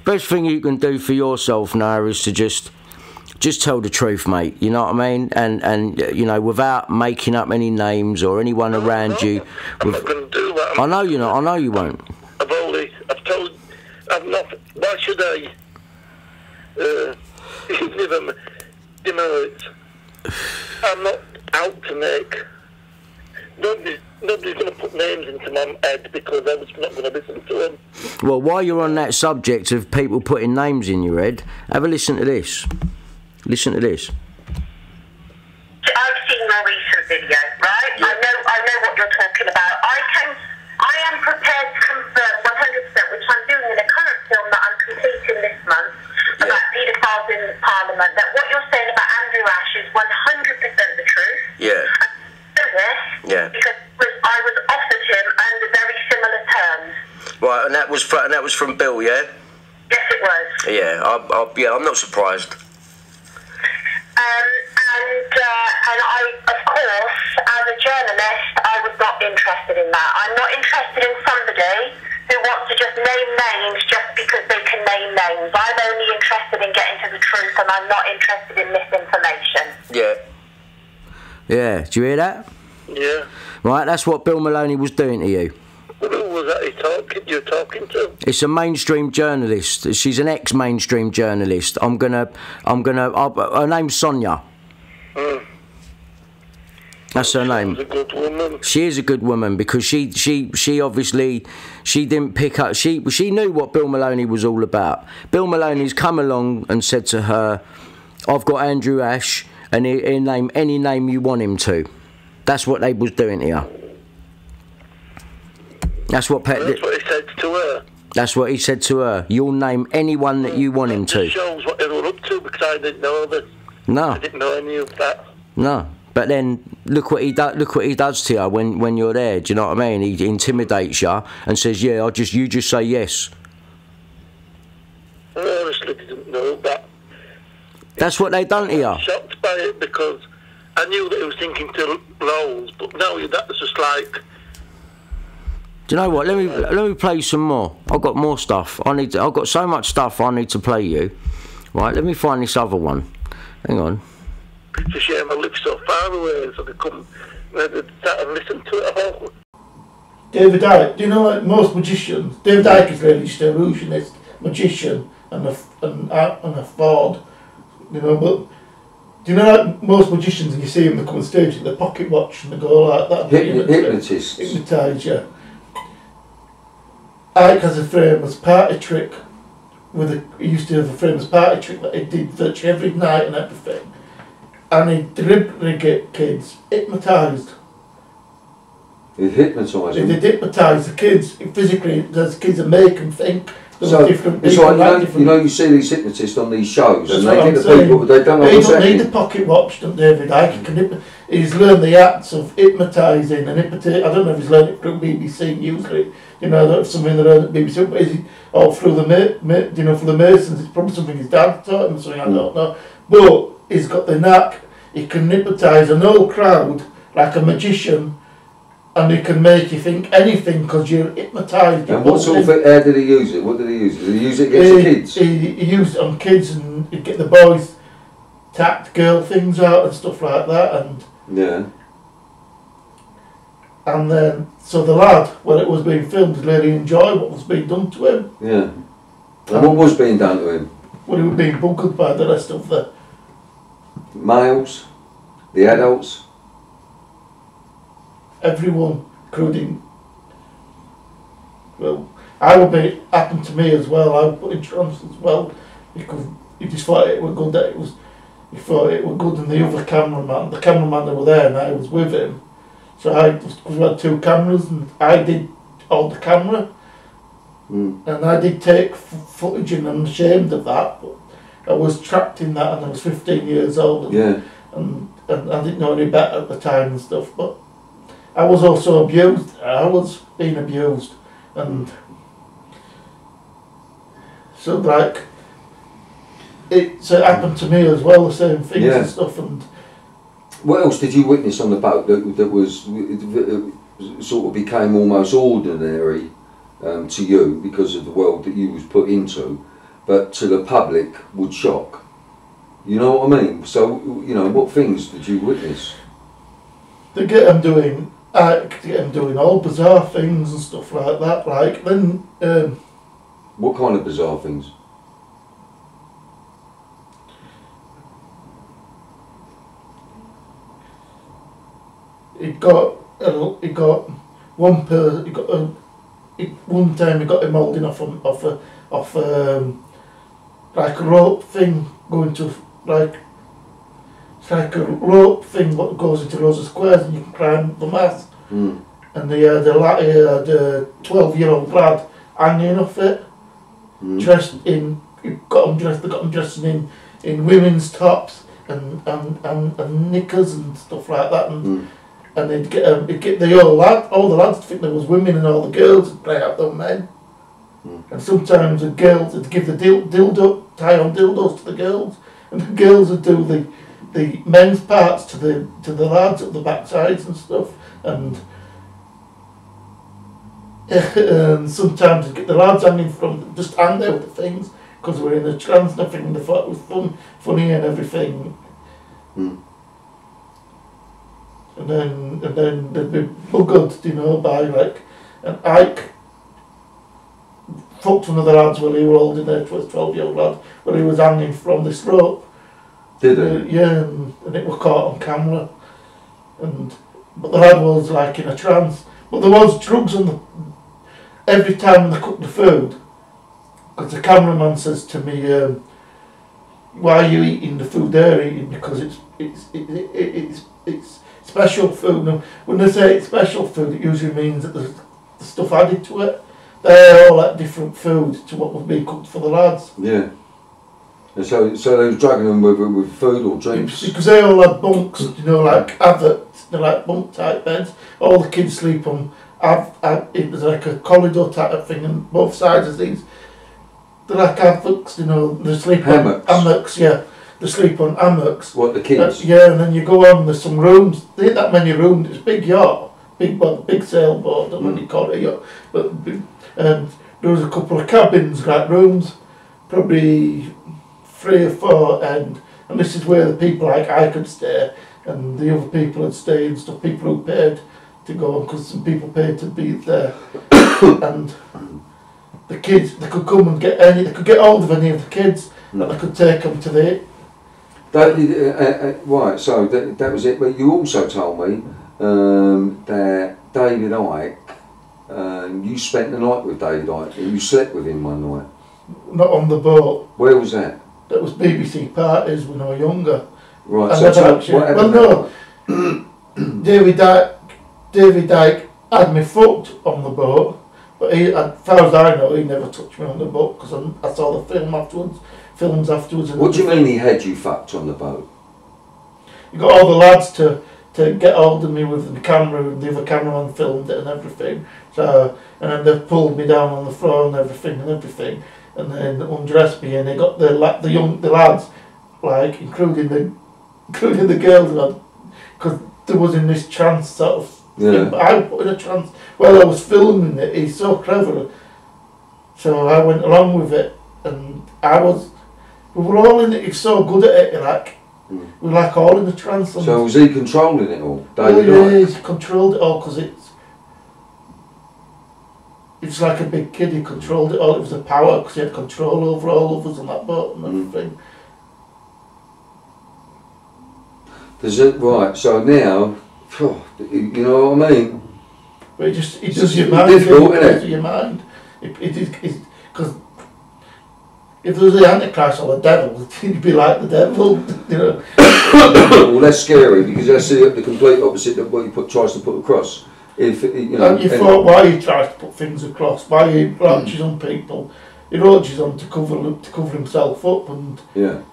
best thing you can do for yourself now is to just tell the truth, mate. You know what I mean? And you know, without making up any names or anyone around you. I'm not going to do that. I know you're not. I know you won't. I've told. I'm not. Why should I? Never. You know, I'm not out to make. Nobody's going to put names into my head because I was not going to listen to them. Well, while you're on that subject of people putting names in your head, have a listen to this. Listen to this. I've seen your recent video, right? Yeah. I know what you're talking about. I am prepared to confirm 100%, which I'm doing in a current film that I'm completing this month, about paedophiles in Parliament, that what you're saying about Andrew Ash is 100% the truth. Yeah. Yeah. Because I was offered him under very similar terms. Right, and that was from Bill, yeah? Yes, it was. Yeah, I'm not surprised. And I, of course, as a journalist, I was not interested in that. I'm not interested in somebody who wants to just name names just because they can name names. I'm only interested in getting to the truth, and I'm not interested in misinformation. Yeah. Yeah, do you hear that? Yeah. Right, that's what Bill Maloney was doing to you. Who was that you're talking to? It's a mainstream journalist. She's an ex-mainstream journalist. Her name's Sonia. That's her name. She's a good woman. She is a good woman because she obviously didn't pick up. She knew what Bill Maloney was all about. Bill Maloney's come along and said to her, "I've got Andrew Ash, and he'll name any name you want him to." That's what they was doing here. That's what he said to her. That's what he said to her. You'll name anyone that you want him to. It shows what they were up to because I didn't know this. No. I didn't know any of that. No. But then look what he does to you when you're there. Do you know what I mean? He intimidates you and says, "Yeah, you just say yes." I honestly didn't know that. That's what they done to you. I'm shocked by it because I knew that he was thinking to lows, but now that's just like. Do you know what? Let me play some more. I've got more stuff. I've got so much stuff I need to play you. Right, let me find this other one. Hang on. It's a shame I live so far away, so they come and listen to it all. David Icke, do you know, like most magicians, David Icke is really just an illusionist, magician, and a fraud, you know, but do you know, like most magicians, and you see them, they come on stage with their pocket watch and they go like that. Hypnotists. Hypnotise you. Icke has a famous party trick he used to have a famous party trick that he did virtually every night and everything. And he deliberately get kids hypnotised. He'd hypnotise them? He'd hypnotise the kids, physically, there's kids that make them think. So, different it's like, you see these hypnotists on these shows, and they get the people, but they don't know what's happening. He don't need the pocket watch, don't David Icke. He's learned the acts of hypnotising and hypnotising. I don't know if he's learned it through BBC usually, you know, that's something they learned at BBC, but or through for the Masons, it's probably something his dad taught him or something, I don't know. But he's got the knack, he can hypnotise an whole crowd like a magician, and he can make you think anything because you're hypnotised. And what sort of how did he use it? What did he use it? Did he use it against the kids? He used it on kids, and he'd get the boys tapped girl things out and stuff like that, and yeah. And then so the lad, when it was being filmed, really enjoyed what was being done to him. Yeah. And what was being done to him? Well, he was being buggered by the rest of the males, the adults. Everyone, including, well, happened to me as well. I was put in trance as well because he just thought it was good. He thought it was good, and the other cameraman that were there, and I was with him. So because we had two cameras, and I did hold the camera, and I did take footage, and I'm ashamed of that. But I was trapped in that, and I was 15 years old, and I didn't know any better at the time and stuff. But I was also abused. I was being abused, and so like it happened to me as well, the same things and stuff. And what else did you witness on the boat that was sort of became almost ordinary to you because of the world that you was put into? but to the public would shock. You know what I mean? So, you know, what things did you witness? They get them doing all bizarre things and stuff like that. Like then. What kind of bizarre things? One time he got him holding off like a rope thing going to like. It's like a rope thing what goes into rows of squares and you can climb the mast. Mm. And he had a 12-year-old lad hanging off it, dressed in. They got him dressing in women's tops and knickers and stuff like that, and they'd get all the lads to think there was women and all the girls would play out their men. And sometimes the girls would give the tie on dildos to the girls, and the girls would do the men's parts to the lads at the backsides and stuff, and sometimes they'd get the lads hanging from, just hang there with the things, because we're in the trance and everything, and they thought it was funny and everything. And then they'd be buggered, you know, by like, and Ike fucked one of the lads while he was holding there, 12-year-old lad, where he was hanging from this rope. Did he? Yeah, and it was caught on camera. But the lad was like in a trance. But there was drugs on the. Every time they cooked the food, because the cameraman says to me, "Why are you eating the food they're eating? Because it's special food." Now, when they say it's special food, it usually means that there's the stuff added to it. They're all like different food to what was being cooked for the lads. Yeah. And so they were dragging them with food or drinks? Because they all had bunks, you know, like adverts, they're like bunk type beds. All the kids sleep on, it was like a corridor type of thing, and both sides of these, they're like hammocks, you know, they sleep on hammocks, yeah. They sleep on hammocks. What, the kids? Yeah, and then you go on, there's some rooms, there ain't that many rooms, it's a big yacht, big sailboat, I don't know what you call it a yacht, and there was a couple of cabins, like rooms, probably 3 or 4, and this is where the people like I could stay, and the other people would stay and stuff, people who paid to go, because some people paid to be there. And the kids, they could come and they could get hold of any of the kids, and they could take them to the. Right, so that was it, but you also told me that David Icke, you spent the night with David Icke, and you slept with him one night. Not on the boat. Where was that? That was BBC parties when I was younger. Right, David Icke had me fucked on the boat, but as far as I know, he never touched me on the boat, because I saw the films afterwards. What do you mean he had you fucked on the boat? You got all the lads to get hold of me with the camera, and the other cameraman filmed it and everything. So, and then they pulled me down on the floor and everything, and then undressed me, and they got the lads, like including the girls, because there was in this trance sort of thing. But I put in a trance while I was filming it. He's so clever, so I went along with it, and we were all in it. He's so good at it, like we were like all in the trance. So was he controlling it all? Yeah, he controlled it all, because it's like a big kid, he controlled it all. It was the power, because he had control over all of us on that boat and everything. Right, so now, you know what I mean? But it does your mind. Difficult, isn't it? Your mind. Because if there was the Antichrist or the devil, he'd be like the devil, you know. Well, that's scary, because that's the complete opposite of what he tries to put across. If you know, and you thought why he tries to put things across, why he launches on people, he launches on to cover himself up, and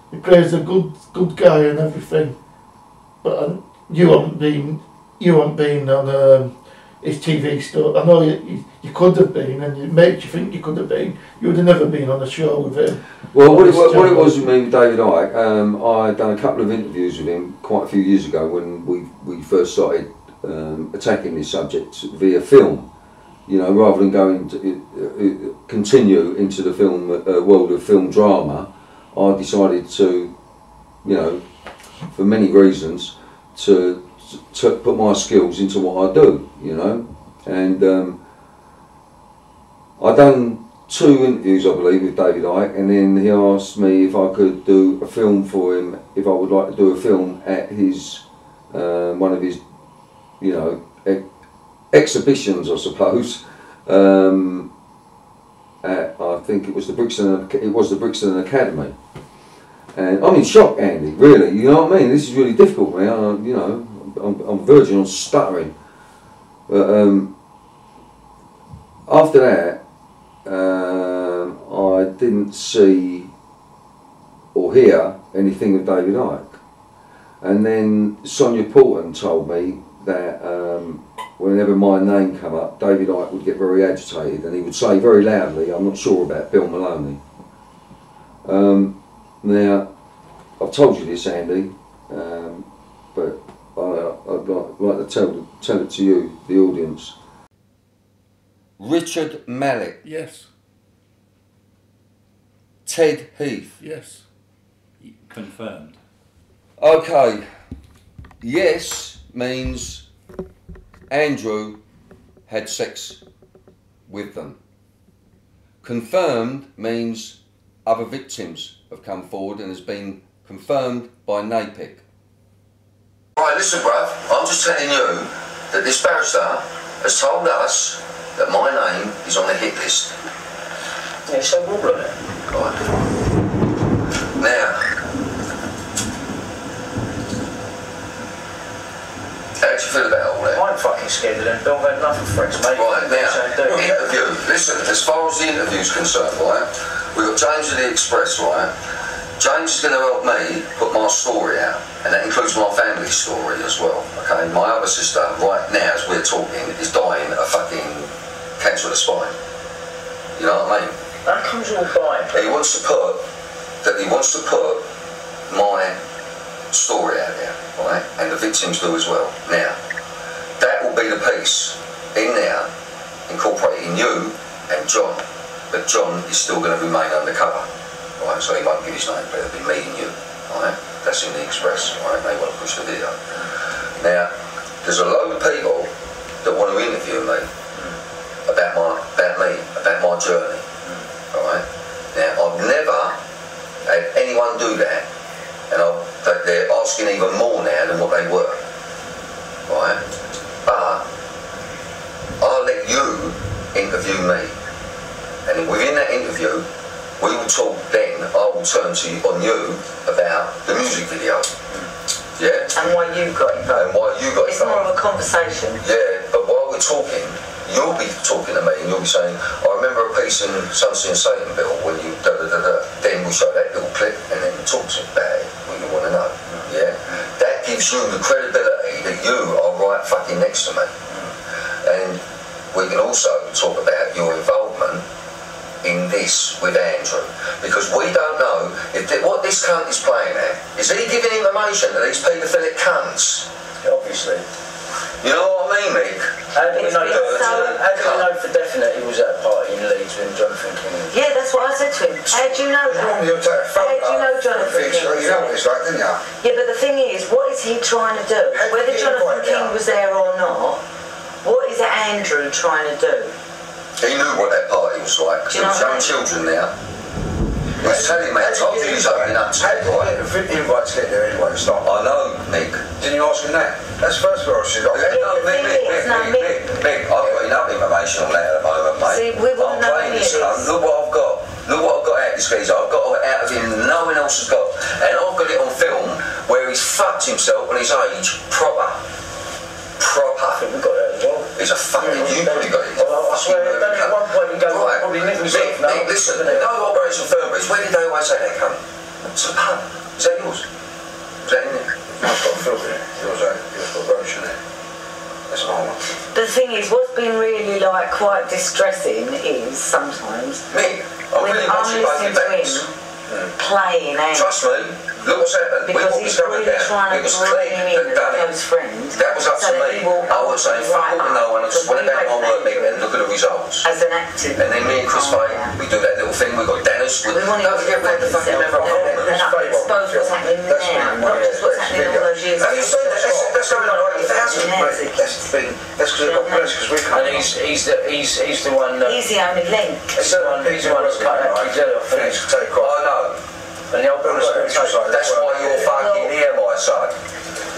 he plays a good guy and everything. But you haven't been on his TV stuff. I know you could have been, and it makes you think you could have been. You would have never been on a show with him. Well, what it was with me with David Icke, I had done a couple of interviews with him quite a few years ago when we first started attacking this subject via film, you know, rather than going continue into the film world of film drama, I decided to, you know, for many reasons, to put my skills into what I do, you know. And I done 2 interviews, I believe, with David Icke, and then he asked me if I could do a film for him, if I would like to do a film at his one of his, you know, exhibitions, I suppose. I think it was the Brixton Academy, and I'm in shock, Andy. Really, you know what I mean? This is really difficult, man. You know, I'm verging on stuttering. But after that, I didn't see or hear anything of David Icke, and then Sonia Porton told me that whenever my name came up, David Icke would get very agitated and he would say very loudly, "I'm not sure about Bill Maloney." Now, I've told you this, Andy, but I'd like to tell it to you, the audience. Richard Mallett. Yes. Ted Heath. Yes. Confirmed. Okay. Yes means Andrew had sex with them. Confirmed means other victims have come forward and has been confirmed by NAPIC. Right, listen bruv, I'm just telling you that this barrister has told us that my name is on the hit list. Yeah, so we'll run it. Right. Now, how do you feel about all that? I'm fucking scared of them. Bill, I've had enough of threats, mate. Right, now, interview. Listen, as far as the interview's concerned, right, we've got James of the Express, right? James is going to help me put my story out, and that includes my family story as well, okay? My other sister, right now, as we're talking, is dying of fucking cancer of the spine. You know what I mean? How comes you're dying? He wants to put my story out there, right? And the victims do as well. Now, that will be the piece in there incorporating you and John, but John is still going to remain undercover, right? So he won't give his name, but it'll be me and you, right? That's in the Express, right? They want to push the video. Now, there's a load of people that want to interview me about my journey, right? Now, I've never had anyone do that, and they're asking even more now than what they were, right? But I'll let you interview me, and within that interview, we will talk. Then I will turn to you about the music video, yeah. And why you got involved. And why you got It's involved. more of a conversation. Yeah, but while we're talking, you'll be talking to me and you'll be saying, "I remember a piece in Sunset and Satan Bill when you da-da-da-da." Then we'll show that little clip and then talk to you about it, what you want to know. Yeah? That gives you the credibility that you are right fucking next to me. And we can also talk about your involvement in this with Andrew, because we don't know if what this cunt is playing at. Is he giving information to these paedophilic cunts? Yeah, obviously. You know what I mean, Mick? How do we know for definite he was at a party in Leeds when Jonathan King was? Yeah, that's what I said to him. How do you know that? How do you know Jonathan King was there? Yeah, but the thing is, what is he trying to do? Whether Jonathan King was there or not, what is Andrew trying to do? He knew what that party was like, because there was young children there. He was telling me, I told you he was opening up to it, right? The invite to get there anyway, it's not. I know, Mick. Didn't you ask him that? That's the first where I said, Mick, I've got enough information on that at the moment, mate. See, we wouldn't know any of this. Look what I've got. Look what I've got out of this geezer. I've got out of him no one else has got. And I've got it on film where he's fucked himself on his age proper. I think we got that as well. He's a fucking, you probably got it. I swear, at one point he goes, right. probably nicked himself now. Mick, listen, no Operation Fernbridge. Where did they always say that come? It's a pun. Is that yours? Is that in there? I've got a film in it. Yours got a rubbish in it. That's my one. The thing is, what's been really quite distressing is sometimes Mick, I'm when really I'm watching both your listening to backs. him, playing out. Trust me, look what's happened. Because We he's discovered really that. trying It to was bring Clegg him in that done as a it. close friend. That was up to me. I was saying, fuck all with no one, I just went about my work and look at the results. As an active. And then me and Chris Fay, we do that little thing, we got Dennis. We want to Don't forget we had the fucking member of expose what's happening now, not just what's happening all those years ago. Have you seen that? That's going on 80,000. That's the thing. That's because it got pressed, because we can't. And he's the one that... He's the only link. He's the one that's cut that kid's head off. I know. And the old bill that's why you're fucking here, my son.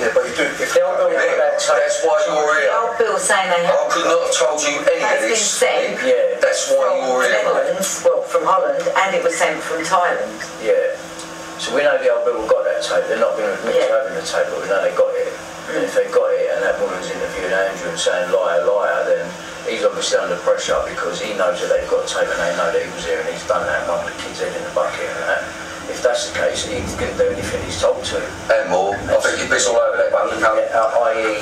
Yeah, but you do. If the old bill that's why you're here. The old Bill saying they I could not have told you any of been this. sent That's why you're here. Netherlands, well, from Holland, and it was sent from Thailand. Yeah. So we know the old bill got that tape. They're not going to admit to having the tape, but we know they got it. And if they got it and that woman's interviewing Andrew and saying liar, liar, then he's obviously under pressure because he knows that they've got tape and they know that he was here and he's done that one with the kid's head in the bucket and that. If that's the case, he's going to do anything he's told to. And more. I think you piss all over that button. I.e.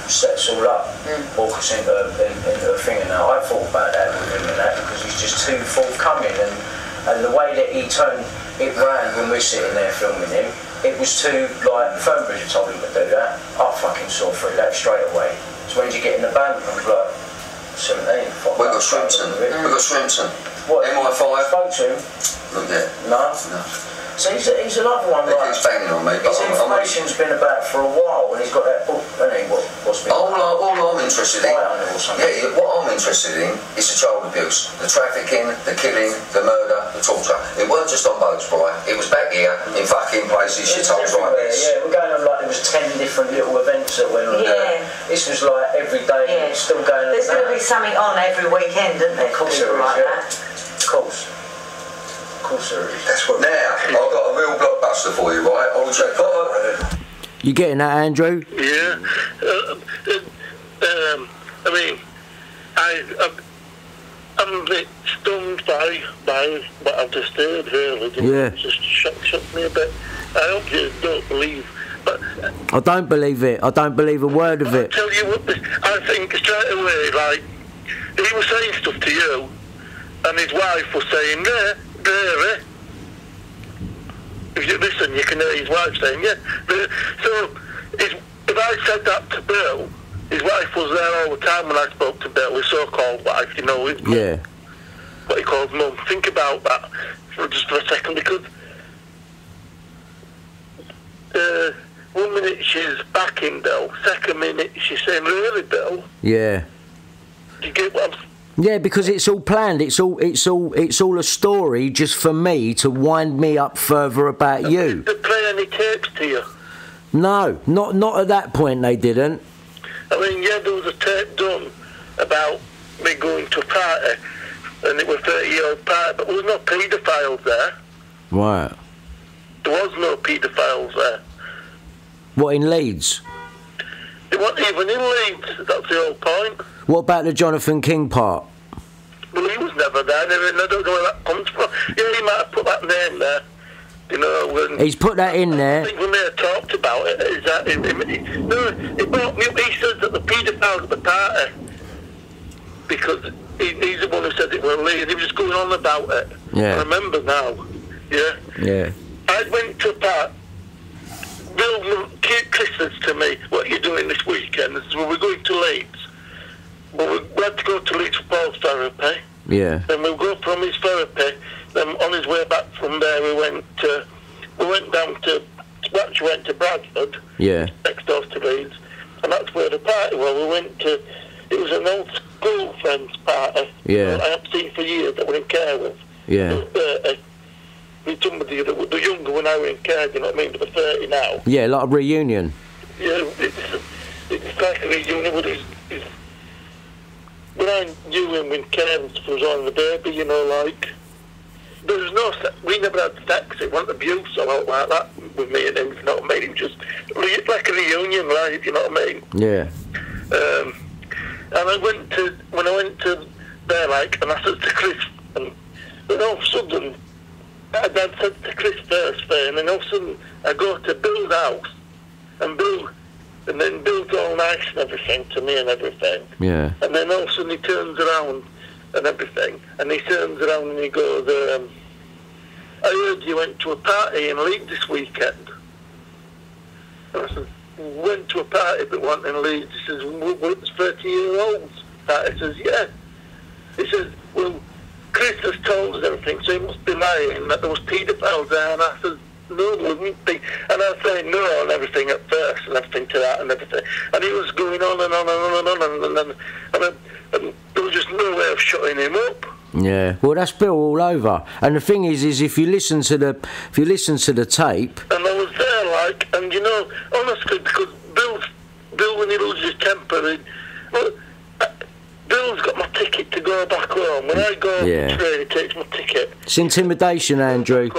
sets all up, walk us into a thing and that. I thought about that with him and that because he's just too forthcoming and the way that he turned it round when we're sitting there filming him, it was too, like, Fernbridge told him to do that. I fucking saw through that straight away. So when did you get in the bank? I was like, 17. We got Shrimpton. We got Shrimpton. What? MI5. Spoke to him? Look there. No. So he's another one, He like, keeps banging on me. his information's been about for a while and he's got that book, hasn't he? What's been all I'm interested in, yeah, what I'm interested in is the child abuse, the trafficking, the killing, the murder, the torture. It weren't just on boats, right? It was back here in fucking places you told like this. Yeah, we're going on like there was 10 different little events that went on. Yeah. This was like every day. Yeah. It's still going on. There's going to be something on every weekend, isn't there? Of course there is, like yeah. that. Of course. Of course there is. That's what. Now, I've got a real blockbuster for you, right? Old Jack Potter. You getting that, Andrew? Yeah. I mean, I'm a bit stunned by what I've just heard, really. Yeah. It just shocked me a bit. I hope you don't believe, but... I don't believe it. I don't believe a word of it. I'll tell you what, I think straight away, like, he was saying stuff to you, and his wife was saying, there. If you listen, you can hear his wife saying, yeah. So, if I said that to Bill, his wife was there all the time when I spoke to Bill, his so-called wife, you know, his mum, Yeah. what he calls mum. Think about that just for a second, because 1 minute she's backing Bill, second minute she's saying, really, Bill? Yeah. Do you get what I'm saying? Yeah, because it's all planned. It's all a story just for me to wind me up further about you. Did they play any tapes to you? No, not at that point. They didn't. I mean, yeah, there was a tape done about me going to a party, and it was a 30-year-old party, but there was no paedophiles there. Right. There was no paedophiles there. What, in Leeds? They weren't even in Leeds. That's the whole point. What about the Jonathan King part? Well, he was never there. I don't know where that comes from. Yeah, he might have put that name there. You know, He's put that in there. I think we may have talked about it. Is that it brought me up. He says that the paedophiles at the party, because he's the one who said it was Lee, and he was just going on about it. Yeah. I remember now. Yeah. Yeah. I went to a party. Bill Chris says to me, what are you doing this weekend? I said, well, we're going to Leeds. But we had to go to Leeds for Paul's therapy. Yeah. Then we'll go from his therapy. Then on his way back from there, we went down to, actually went to Bradford. Yeah. Next door to Leeds. And that's where the party was. We went to, it was an old school friend's party. Yeah. I haven't seen for years that we're in care with. Yeah. With somebody, the younger when I were in care, you know what I mean? But they're 30 now. Yeah, like a reunion. Yeah, it's like a reunion with his when I knew him when Karen was on the baby, you know, like, there was no, we never had sex, it wasn't abuse or anything like that with me and him, you know what I mean? It was just like a reunion, like, you know what I mean? Yeah. And when I went to there, like, and I said to Chris, and then all of a sudden, I said to Chris first, and then all of a sudden, I go to Bill's house, and then Bill's all nice and everything to me and everything. Yeah. And then all of a sudden he turns around and everything, and he turns around and he goes, I heard you went to a party in Leeds this weekend. And I said, went to a party but wasn't in Leeds. He says, well, it's 30-year-olds. He says, yeah. He says, well, Chris has told us everything, so he must be lying that there was paedophiles there. And I said, no, there wouldn't be. And I said no on everything at first, and everything to that and everything. And he was going on and on and on and on, and there was just no way of shutting him up. Yeah, well, that's Bill all over. And the thing is if you listen to the tape, and I was there, like, and you know, honestly, because Bill, when he loses his temper, Bill's got my ticket to go back home. When I go on the train, he takes my ticket. It's intimidation, Andrew.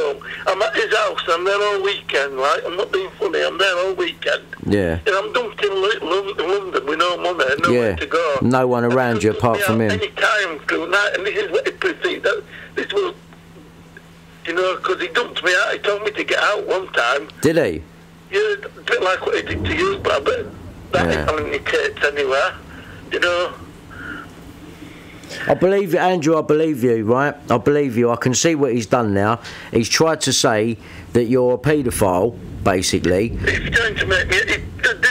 I'm at his house, I'm there all weekend, right? I'm not being funny, I'm there all weekend. Yeah. And I'm dumped in London with no money, nowhere to go. No one around you apart from him. Any time through night, and this is what he perceived. This was, you know, because he dumped me out. He told me to get out one time. Did he? Yeah, a bit like what he did to you, but I bet that ain't on any tapes anywhere, you know. I believe you, Andrew, I believe you, right? I believe you. I can see what he's done now. He's tried to say that you're a paedophile, basically. He's trying to make me... He did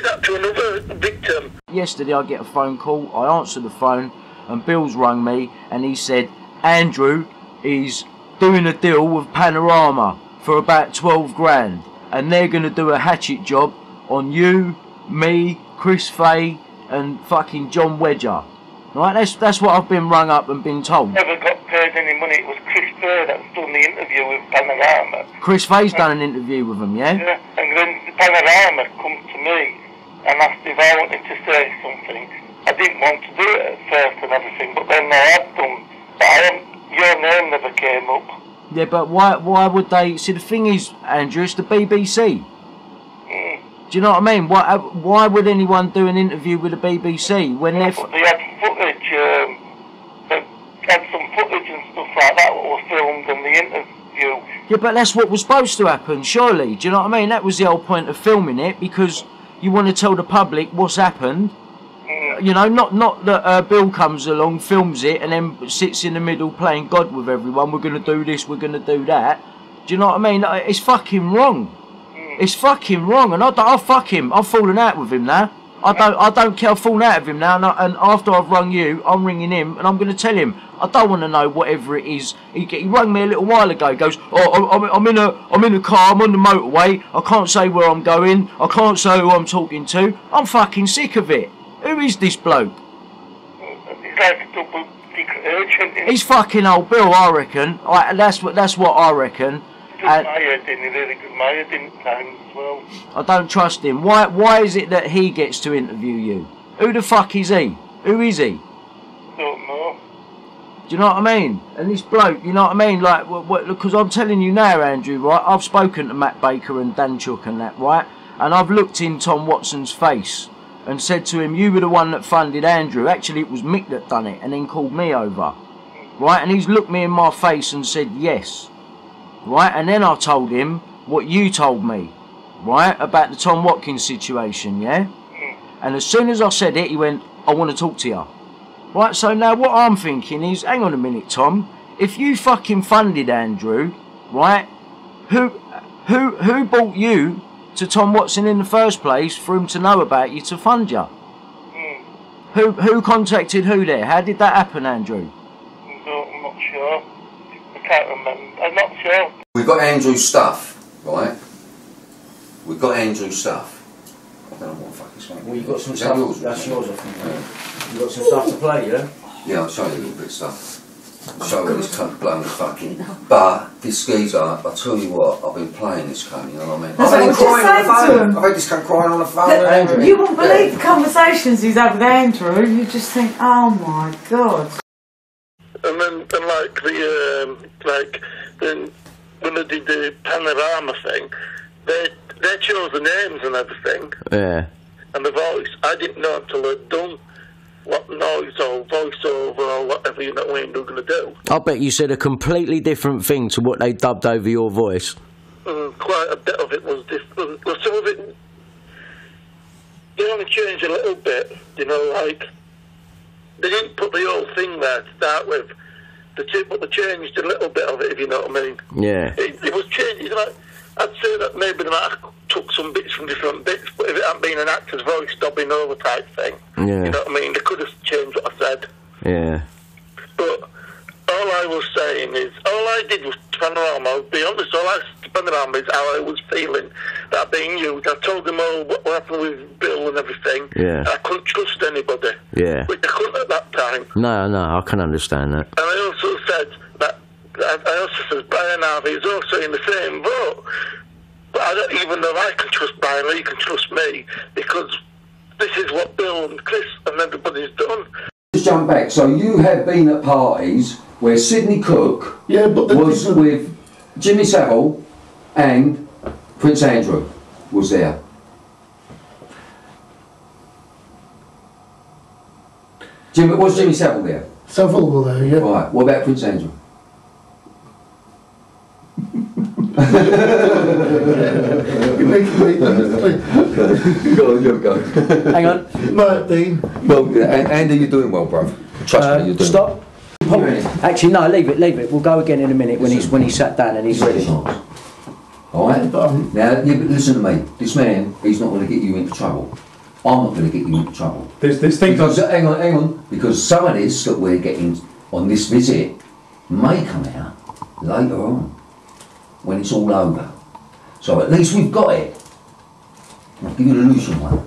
that to another victim. Yesterday I get a phone call, I answer the phone, and Bill's rung me, and he said, Andrew is doing a deal with Panorama for about 12 grand, and they're going to do a hatchet job on you, me, Chris Fay, and fucking John Wedger. Right, that's what I've been rung up and been told. Never got paid any money. It was Chris Fay that's done the interview with Panorama. Chris Fay's done an interview with them, yeah? Yeah, and then Panorama come to me and asked if I wanted to say something. I didn't want to do it at first and everything, but then I had done. But your name never came up. Yeah, but why would they... See, the thing is, Andrew, it's the BBC. Do you know what I mean? Why would anyone do an interview with the BBC when they're... They had footage, they had some footage and stuff like that that was filmed in the interview. Yeah, but that's what was supposed to happen, surely. Do you know what I mean? That was the whole point of filming it, because you want to tell the public what's happened. You know, not that Bill comes along, films it, and then sits in the middle playing God with everyone. We're going to do this, we're going to do that. Do you know what I mean? It's fucking wrong. It's fucking wrong, and I fuck him. I've fallen out with him now. I don't care. I've fallen out with him now, and after I've rung you, I'm ringing him, and I'm going to tell him. I don't want to know whatever it is. He rang me a little while ago. He goes, oh, I'm in a car. I'm on the motorway. I can't say where I'm going. I can't say who I'm talking to. I'm fucking sick of it. Who is this bloke? He's like a double secret agent. He's fucking old Bill, I reckon. That's what I reckon. I don't trust him. Why is it that he gets to interview you? Who the fuck is he? Who is he? Don't know. Do you know what I mean? And this bloke, you know what I mean? Like, because I'm telling you now, Andrew, right? I've spoken to Matt Baker and Dan Chook and that, right? And I've looked in Tom Watson's face and said to him, you were the one that funded Andrew. Actually, it was Mick that done it, and then called me over. Right? And he's looked me in my face and said, yes. Right, and then I told him what you told me, right, about the Tom Watkins situation, yeah? And as soon as I said it, he went, I want to talk to you. Right, so now what I'm thinking is, hang on a minute, Tom, if you fucking funded Andrew, right, who brought you to Tom Watson in the first place for him to know about you to fund you? Who contacted who there? How did that happen, Andrew? I'm not sure. I can't remember. I'm not sure. We've got Andrew's stuff, right? We've got Andrew's stuff. I don't know what the fuck it's like. Well, you've got some stuff. That's yours, I think. Yeah. You've got some stuff to play, yeah? Yeah, I'll show you a little bit of stuff. I'll show you this cunt blowing the fucking... But this geezer, I'll tell you what, I've been playing this cunt, you know what I mean? That's what crying on the phone. I've had this cunt crying on the phone. Andrew. You wouldn't believe the conversations he's had with Andrew. You just think, oh my God. And then, then when they did the Panorama thing, they chose the names and everything. Yeah. And the voice. I didn't know until they'd done what noise or voiceover or whatever you know what they're going to do. I bet you said a completely different thing to what they dubbed over your voice. Quite a bit of it was different. Well, some of it, they only changed a little bit, you know, like, they didn't put the whole thing there to start with. But they changed a little bit of it, if you know what I mean. Yeah. It was changed. Like, I'd say that maybe they might have took some bits from different bits, but if it hadn't been an actor's voice dubbing over type thing, you know what I mean, they could have changed what I said. Yeah. But all I was saying is, all I did was panorama. I'll be honest, all I panorama is how I was feeling that being used. I told them all what happened with Bill and everything. Yeah. I couldn't trust anybody. Yeah. Which I couldn't at that time. No, I can understand that. And I also said that, I also said Brian Harvey is also in the same boat. But I don't even know if I can trust Brian or he can trust me, because this is what Bill and Chris and everybody's done. Just jump back. So you have been at parties where Sidney Cook was with Jimmy Savile and Prince Andrew was there. Was Jimmy Savile there? Savile were there, yeah. Right. What about Prince Andrew? You're making me Go. Hang on. No, Dean. Well, Andy, you're doing well, bruv. Trust me, you're doing stop. Actually, no, leave it. We'll go again in a minute when he's sat down and he's ready. Alright? Now, listen to me. This man, he's not going to get you into trouble. I'm not going to get you into trouble. There's things... Because, hang on. Because some of this that we're getting on this visit may come out later on, when it's all over. So at least we've got it. I'll give you the Lucian one.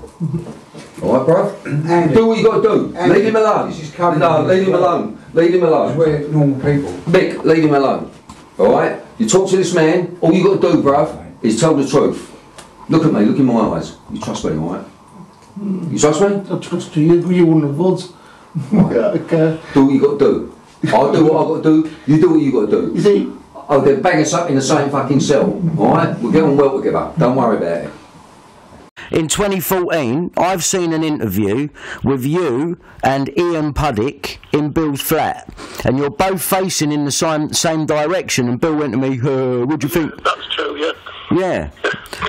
Alright, bro? Andy, do what you got to do. Andy, leave him alone. This is coming. No, leave him alone. Leave him alone. We're normal people. Mick, leave him alone. Alright? You talk to this man, all you got to do, bruv, is tell the truth. Look at me, look in my eyes. You trust me, alright? You trust me? I trust you. You wouldn't have us. Okay. Do what you got to do. I'll do what I've got to do. You do what you got to do. You see? Oh, they'll bang us up in the same fucking cell. Alright? We'll get on well together. Don't worry about it. In 2014, I've seen an interview with you and Ian Puddick in Bill's flat, and you're both facing in the same direction, and Bill went to me, what do you think? That's true, yeah. Yeah.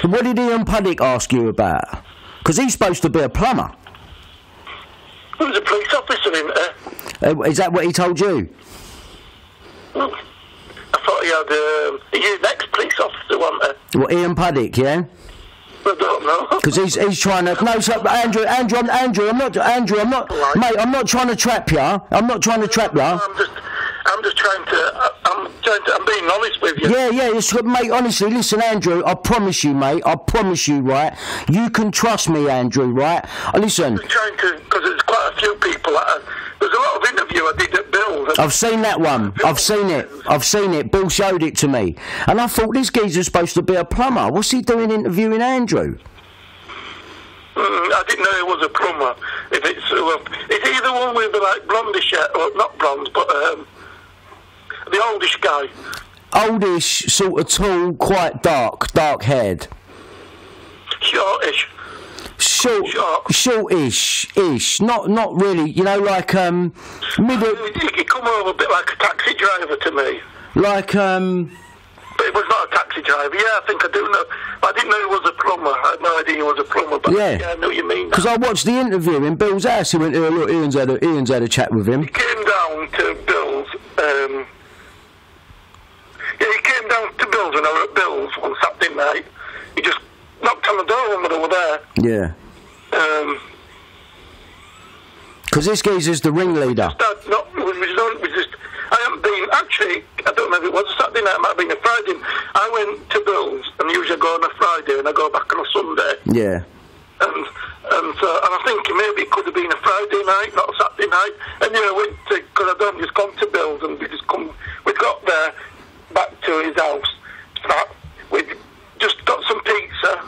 What did Ian Puddick ask you about? Because he's supposed to be a plumber. He was a police officer in there. Is that what he told you? I thought he had, he's an ex-police officer, wasn't he? Well, Ian Puddick, yeah? I don't know. Because he's trying to... No, so, Andrew, I'm not... Right. Mate, I'm not trying to trap you. I'm not trying to trap you. I'm just trying to... I'm being honest with you. Yeah, mate, honestly, listen, Andrew, I promise you, mate, right? You can trust me, Andrew, right? Listen... I'm trying to... Because there's quite a few people that... There's a lot of interview I did at Bill's. I've seen that one. I've seen it. Bill showed it to me. And I thought, this geezer's supposed to be a plumber. What's he doing interviewing Andrew? I didn't know he was a plumber. If it's either one with the like blondish hair, or not blonde, but the oldish guy. Oldish, sort of tall, quite dark haired. Shortish. Shortish, not really, you know, like middle. He come over a bit like a taxi driver to me. Like But it was not a taxi driver. Yeah, I think I do know. I didn't know he was a plumber. I had no idea he was a plumber. But yeah, I know what you mean. Because I watched the interview in Bill's house. He went, look, Ian's had a chat with him. He came down to Bill's. He came down to Bill's when I was at Bill's one Saturday night. He just knocked on the door when they were there. Yeah. Because this geezer's the ringleader. I haven't been, actually, I don't know if it was a Saturday night, it might have been a Friday. I went to Bill's, and usually I go on a Friday, and I go back on a Sunday. Yeah. And I think maybe it could have been a Friday night, not a Saturday night. And I went to, because I don't just come to Bill's, and we got there, back to his house, flat. We just got some pizza.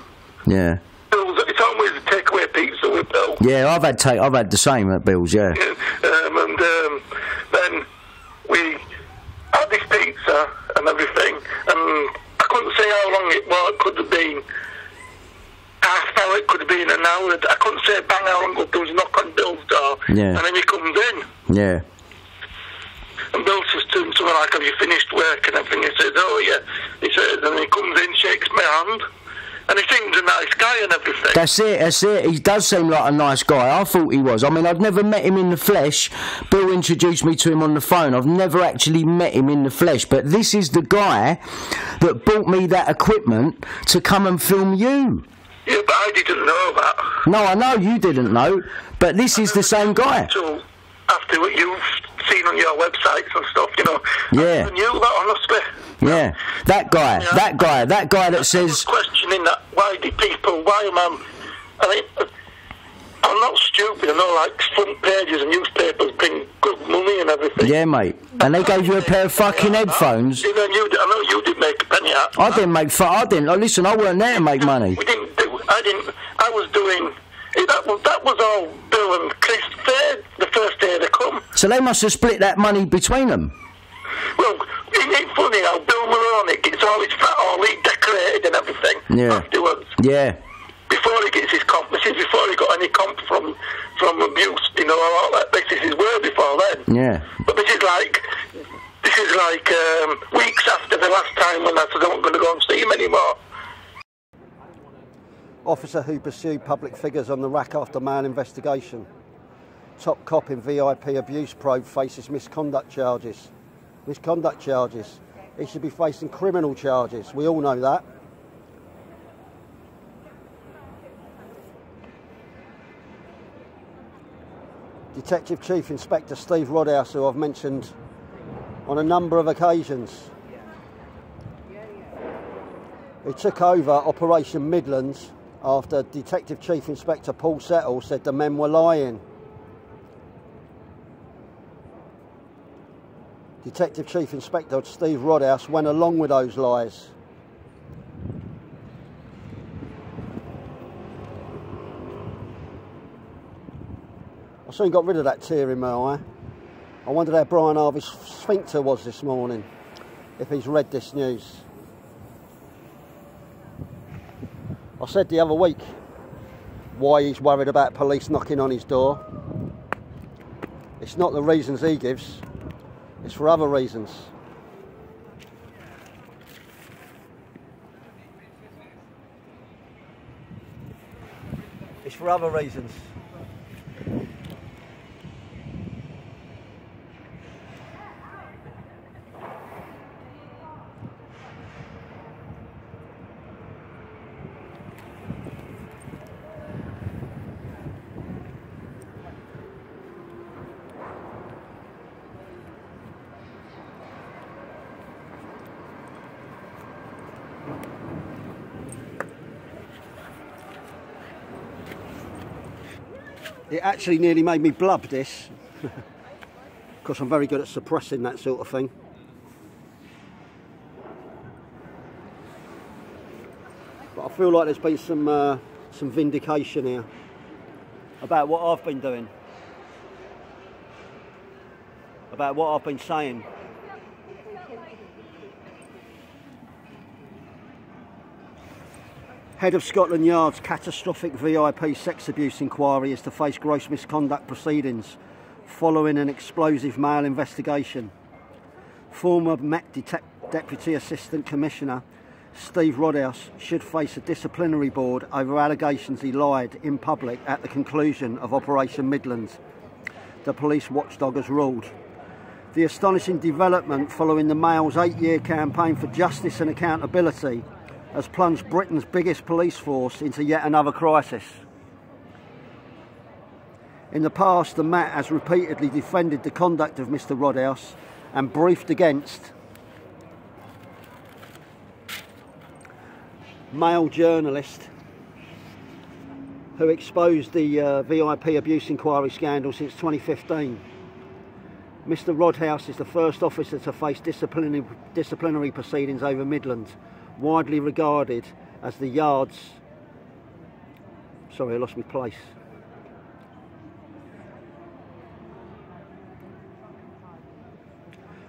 Yeah. Bill's, it's always a takeaway pizza with Bill. Yeah, I've had the same at Bill's, yeah. Then we had this pizza and everything, and I couldn't say how long it was. It could have been half hour, it could have been an hour. I couldn't say bang how long, but there was a knock on Bill's door, yeah. And then he comes in. Yeah. And Bill says to him something like, have you finished work and everything? He says, oh yeah. He says, and he comes in, shakes my hand, And he seems a nice guy and everything. That's it. He does seem like a nice guy. I thought he was. I mean, I'd never met him in the flesh. Bill introduced me to him on the phone. I've never actually met him in the flesh. But this is the guy that bought me that equipment to come and film you. Yeah, but I didn't know that. No, I know you didn't know. But this is the same guy. So, after what you've seen on your websites and stuff, you know. Yeah. I knew that, honestly. Yeah. That guy. Yeah. That guy that says... I was questioning that. Why am I mean, I'm not stupid. I know, like, front pages and newspapers bring good money and everything. Yeah, mate. And they gave you a pair of fucking headphones. You know, I know you didn't make a penny out. I didn't make... Listen, I weren't there to make money. I was doing... That was all Bill and Chris Fair the first day they come. So they must have split that money between them. Well, isn't it funny how Bill Maroney gets all his fat, all decorated and everything afterwards? Yeah. Before he gets his comp, this is before he got any comp from abuse, you know, all that. This is his word before then. Yeah. But this is like weeks after the last time when I said I'm going to go and see him anymore. Officer who pursued public figures on the rack after male investigation. Top cop in VIP abuse probe faces misconduct charges. Misconduct charges. He should be facing criminal charges. We all know that. Detective Chief Inspector Steve Rodhouse, who I've mentioned on a number of occasions. He took over Operation Midlands after Detective Chief Inspector Paul Settle said the men were lying. Detective Chief Inspector Steve Rodhouse went along with those lies. I soon got rid of that tear in my eye. I wondered how Brian Harvey's sphincter was this morning, if he's read this news. I said the other week why he's worried about police knocking on his door. It's not the reasons he gives, it's for other reasons. It's for other reasons. It actually nearly made me blub this, because I'm very good at suppressing that sort of thing. But I feel like there's been some vindication here about what I've been doing, about what I've been saying. Head of Scotland Yard's catastrophic VIP sex abuse inquiry is to face gross misconduct proceedings following an explosive male investigation. Former Met Deputy Assistant Commissioner Steve Rodhouse should face a disciplinary board over allegations he lied in public at the conclusion of Operation Midlands, the police watchdog has ruled. The astonishing development following the Mail's 8-year campaign for justice and accountability has plunged Britain's biggest police force into yet another crisis. In the past, the Met has repeatedly defended the conduct of Mr Rodhouse and briefed against Mail journalist who exposed the VIP abuse inquiry scandal since 2015. Mr Rodhouse is the first officer to face disciplinary proceedings over Midlands, widely regarded as the Yard's... Sorry, I lost my place.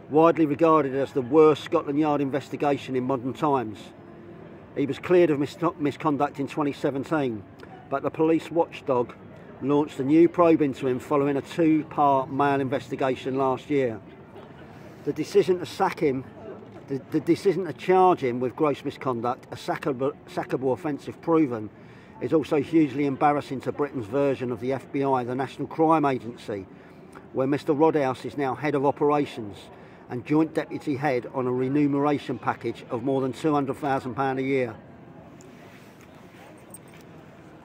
Widely regarded as the worst Scotland Yard investigation in modern times. He was cleared of misconduct in 2017, but the police watchdog launched a new probe into him following a 2-part Mail investigation last year. The decision to sack him The decision to charge him with gross misconduct, a sackable offence if proven, is also hugely embarrassing to Britain's version of the FBI, the National Crime Agency, where Mr Rodhouse is now head of operations and joint deputy head on a remuneration package of more than £200,000 a year.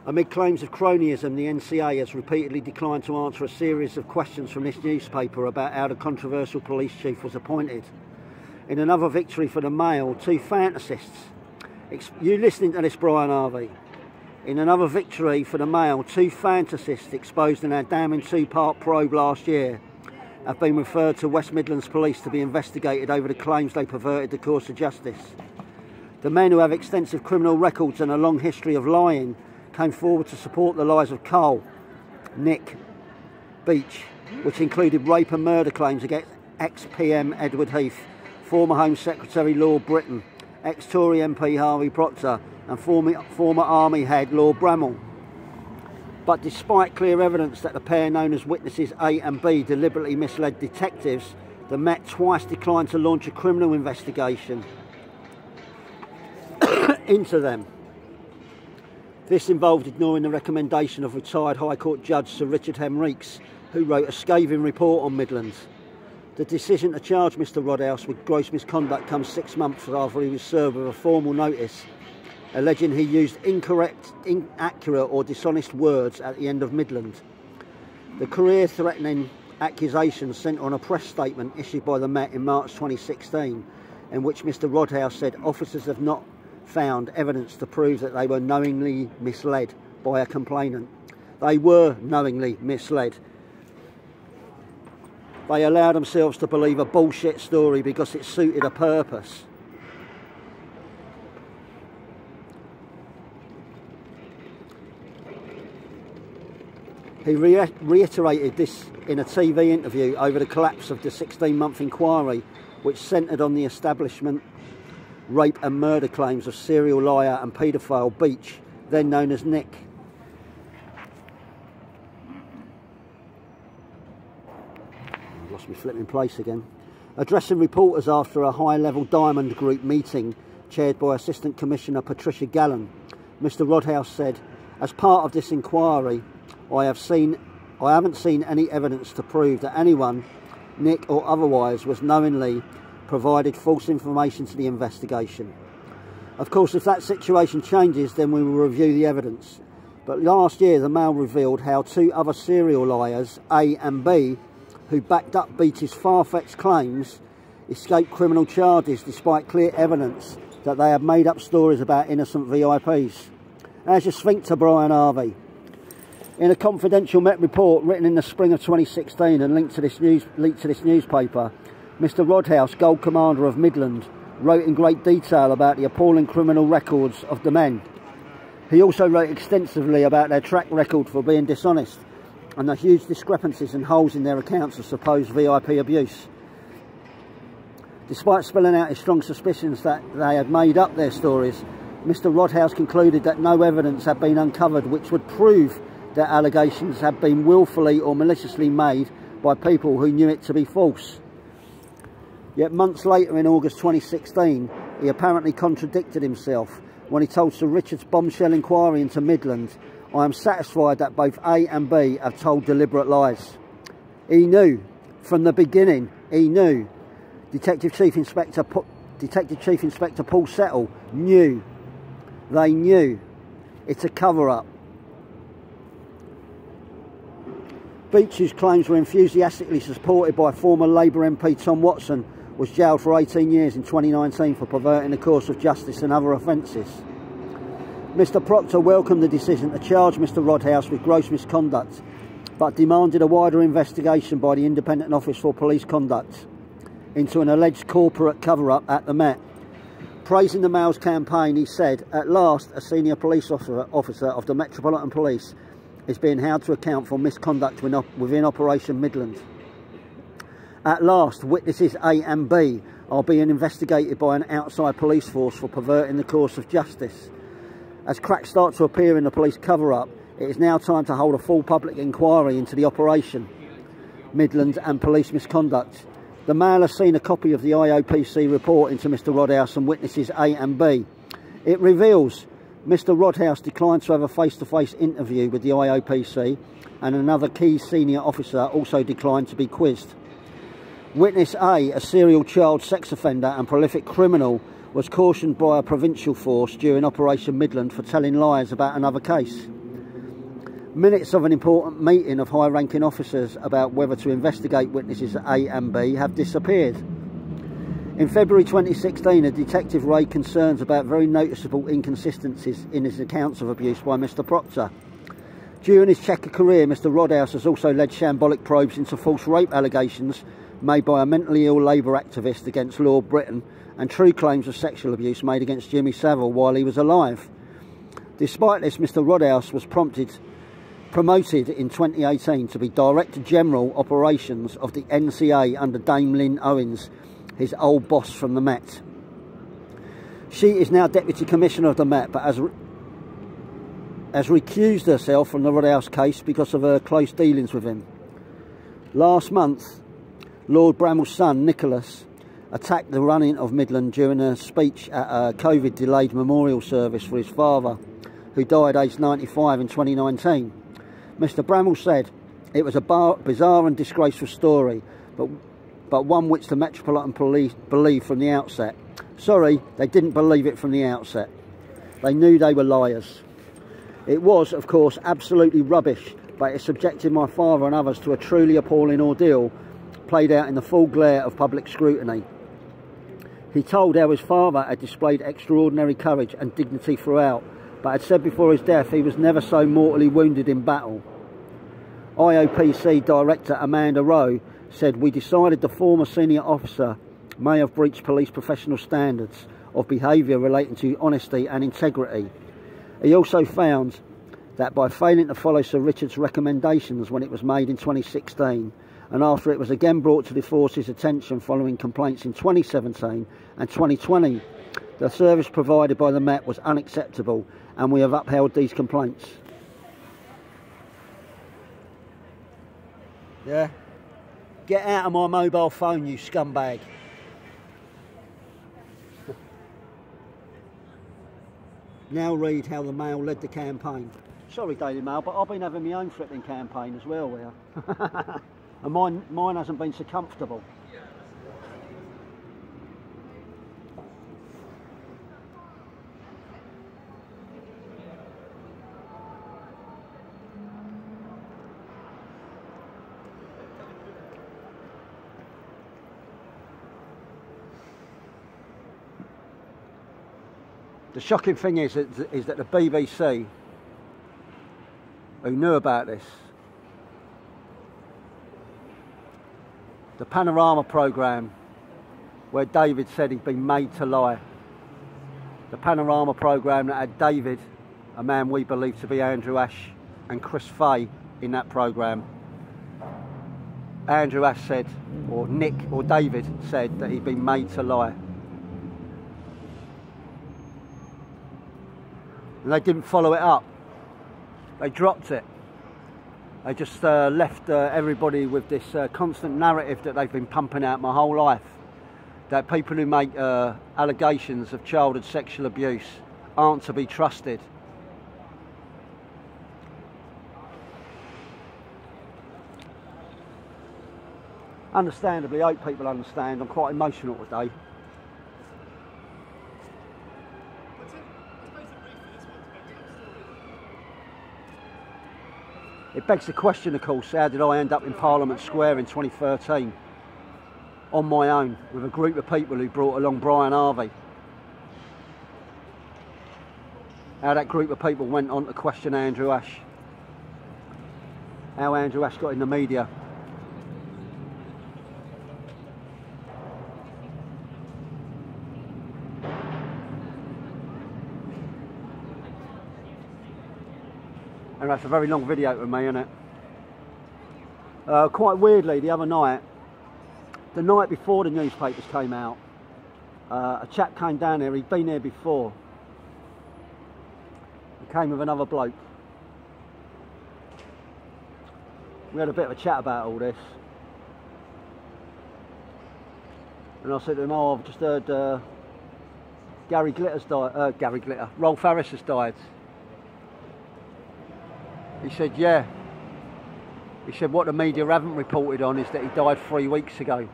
Amid claims of cronyism, the NCA has repeatedly declined to answer a series of questions from this newspaper about how the controversial police chief was appointed. In another victory for the Mail, two fantasists... You listening to this, Brian Harvey? In another victory for the Mail, two fantasists exposed in our damning two-part probe last year have been referred to West Midlands Police to be investigated over the claims they perverted the course of justice. The men, who have extensive criminal records and a long history of lying, came forward to support the lies of Cole, Nick, Beach, which included rape and murder claims against ex-PM Edward Heath, former Home Secretary Lord Britton, ex-Tory MP Harvey Proctor and former Army head Lord Bramall. But despite clear evidence that the pair, known as witnesses A and B, deliberately misled detectives, the Met twice declined to launch a criminal investigation into them. This involved ignoring the recommendation of retired High Court Judge Sir Richard Henriques, who wrote a scathing report on Midlands. The decision to charge Mr Rodhouse with gross misconduct comes 6 months after he was served with a formal notice alleging he used incorrect, inaccurate or dishonest words at the end of Midland. The career-threatening accusations sent on a press statement issued by the Met in March 2016, in which Mr Rodhouse said officers have not found evidence to prove that they were knowingly misled by a complainant. They were knowingly misled. They allowed themselves to believe a bullshit story because it suited a purpose. He reiterated this in a TV interview over the collapse of the 16-month inquiry, which centred on the establishment, rape and murder claims of serial liar and paedophile Beach, then known as Nick. I lost my flipping place again. Addressing reporters after a high-level Diamond Group meeting chaired by Assistant Commissioner Patricia Gallen, Mr Rodhouse said, "As part of this inquiry, I haven't seen any evidence to prove that anyone, Nick or otherwise, was knowingly provided false information to the investigation. Of course, if that situation changes, then we will review the evidence. But last year, the Mail revealed how two other serial liars, A and B, who backed up Beatty's far-fetched claims, escaped criminal charges despite clear evidence that they had made up stories about innocent VIPs. How's your sphincter, Brian Harvey?" In a confidential Met report written in the spring of 2016 and linked to this newspaper, Mr Rodhouse, Gold Commander of Midland, wrote in great detail about the appalling criminal records of the men. He also wrote extensively about their track record for being dishonest and the huge discrepancies and holes in their accounts of supposed VIP abuse. Despite spelling out his strong suspicions that they had made up their stories, Mr Rodhouse concluded that no evidence had been uncovered which would prove their allegations had been willfully or maliciously made by people who knew it to be false. Yet months later, in August 2016, he apparently contradicted himself when he told Sir Richard's bombshell inquiry into Midland, "I am satisfied that both A and B have told deliberate lies." He knew from the beginning. He knew. Detective Chief Inspector Paul Settle knew. They knew. It's a cover-up. Beach, whose claims were enthusiastically supported by former Labour MP Tom Watson, was jailed for 18 years in 2019 for perverting the course of justice and other offences. Mr Proctor welcomed the decision to charge Mr Rodhouse with gross misconduct, but demanded a wider investigation by the Independent Office for Police Conduct into an alleged corporate cover-up at the Met. Praising the Mail's campaign, he said, "At last, a senior police officer of the Metropolitan Police is being held to account for misconduct within Operation Midland. At last, witnesses A and B are being investigated by an outside police force for perverting the course of justice. As cracks start to appear in the police cover-up, it is now time to hold a full public inquiry into the Operation Midland and police misconduct. The Mail has seen a copy of the IOPC report into Mr Rodhouse and witnesses A and B. It reveals Mr Rodhouse declined to have a face-to-face interview with the IOPC, and another key senior officer also declined to be quizzed. Witness A, a serial child sex offender and prolific criminal, was cautioned by a provincial force during Operation Midland for telling lies about another case. Minutes of an important meeting of high-ranking officers about whether to investigate witnesses A and B have disappeared. In February 2016, a detective raised concerns about very noticeable inconsistencies in his accounts of abuse by Mr Proctor. During his chequered career, Mr Rodhouse has also led shambolic probes into false rape allegations made by a mentally ill Labour activist against Lord Britain, and true claims of sexual abuse made against Jimmy Savile while he was alive. Despite this, Mr Rodhouse was promoted in 2018 to be Director General Operations of the NCA under Dame Lynn Owens, his old boss from the Met. She is now Deputy Commissioner of the Met, but has recused herself from the Rodhouse case because of her close dealings with him. Last month, Lord Bramall's son, Nicholas, attacked the running of Midland during a speech at a COVID-delayed memorial service for his father, who died aged 95 in 2019. Mr Bramall said, "It was a bizarre and disgraceful story, but one which the Metropolitan Police believed from the outset. Sorry, they didn't believe it from the outset. They knew they were liars. It was, of course, absolutely rubbish, but it subjected my father and others to a truly appalling ordeal, played out in the full glare of public scrutiny." He told how his father had displayed extraordinary courage and dignity throughout, but had said before his death he was never so mortally wounded in battle. IOPC Director Amanda Rowe said, "We decided the former senior officer may have breached police professional standards of behaviour relating to honesty and integrity. He also found that by failing to follow Sir Richard's recommendations when it was made in 2016, and after it was again brought to the force's attention following complaints in 2017 and 2020, the service provided by the Met was unacceptable, and we have upheld these complaints." Yeah? Get out of my mobile phone, you scumbag. Now read how the Mail led the campaign. Sorry, Daily Mail, but I've been having my own flipping campaign as well here. And mine hasn't been so comfortable. The shocking thing is that the BBC, who knew about this, the Panorama programme where David said he'd been made to lie, the Panorama programme that had David, a man we believe to be Andrew Ash, and Chris Fay in that programme. Andrew Ash said, or Nick or David said, that he'd been made to lie. And they didn't follow it up. They dropped it. They just left everybody with this constant narrative that they've been pumping out my whole life, that people who make allegations of childhood sexual abuse aren't to be trusted. Understandably, I hope people understand, I'm quite emotional today. It begs the question, of course, how did I end up in Parliament Square in 2013 on my own with a group of people who brought along Brian Harvey? How that group of people went on to question Andrew Ash. How Andrew Ash got in the media. And that's a very long video with me, isn't it? Quite weirdly, the other night, the night before the newspapers came out, a chap came down here. He'd been here before. He came with another bloke. We had a bit of a chat about all this. And I said to him, oh, I've just heard Gary Glitter's died. Gary Glitter. Rolf Harris has died. He said, yeah. He said, what the media haven't reported on is that he died 3 weeks ago.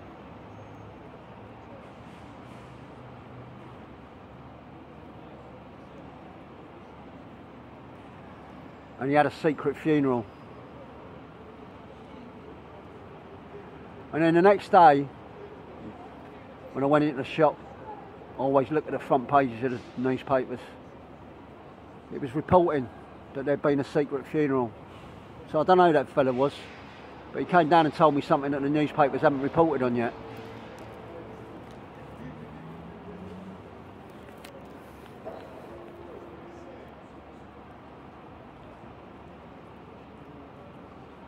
And he had a secret funeral. And then the next day, when I went into the shop, I always looked at the front pages of the newspapers. It was reporting that there'd been a secret funeral. So I don't know who that fella was, but he came down and told me something that the newspapers haven't reported on yet.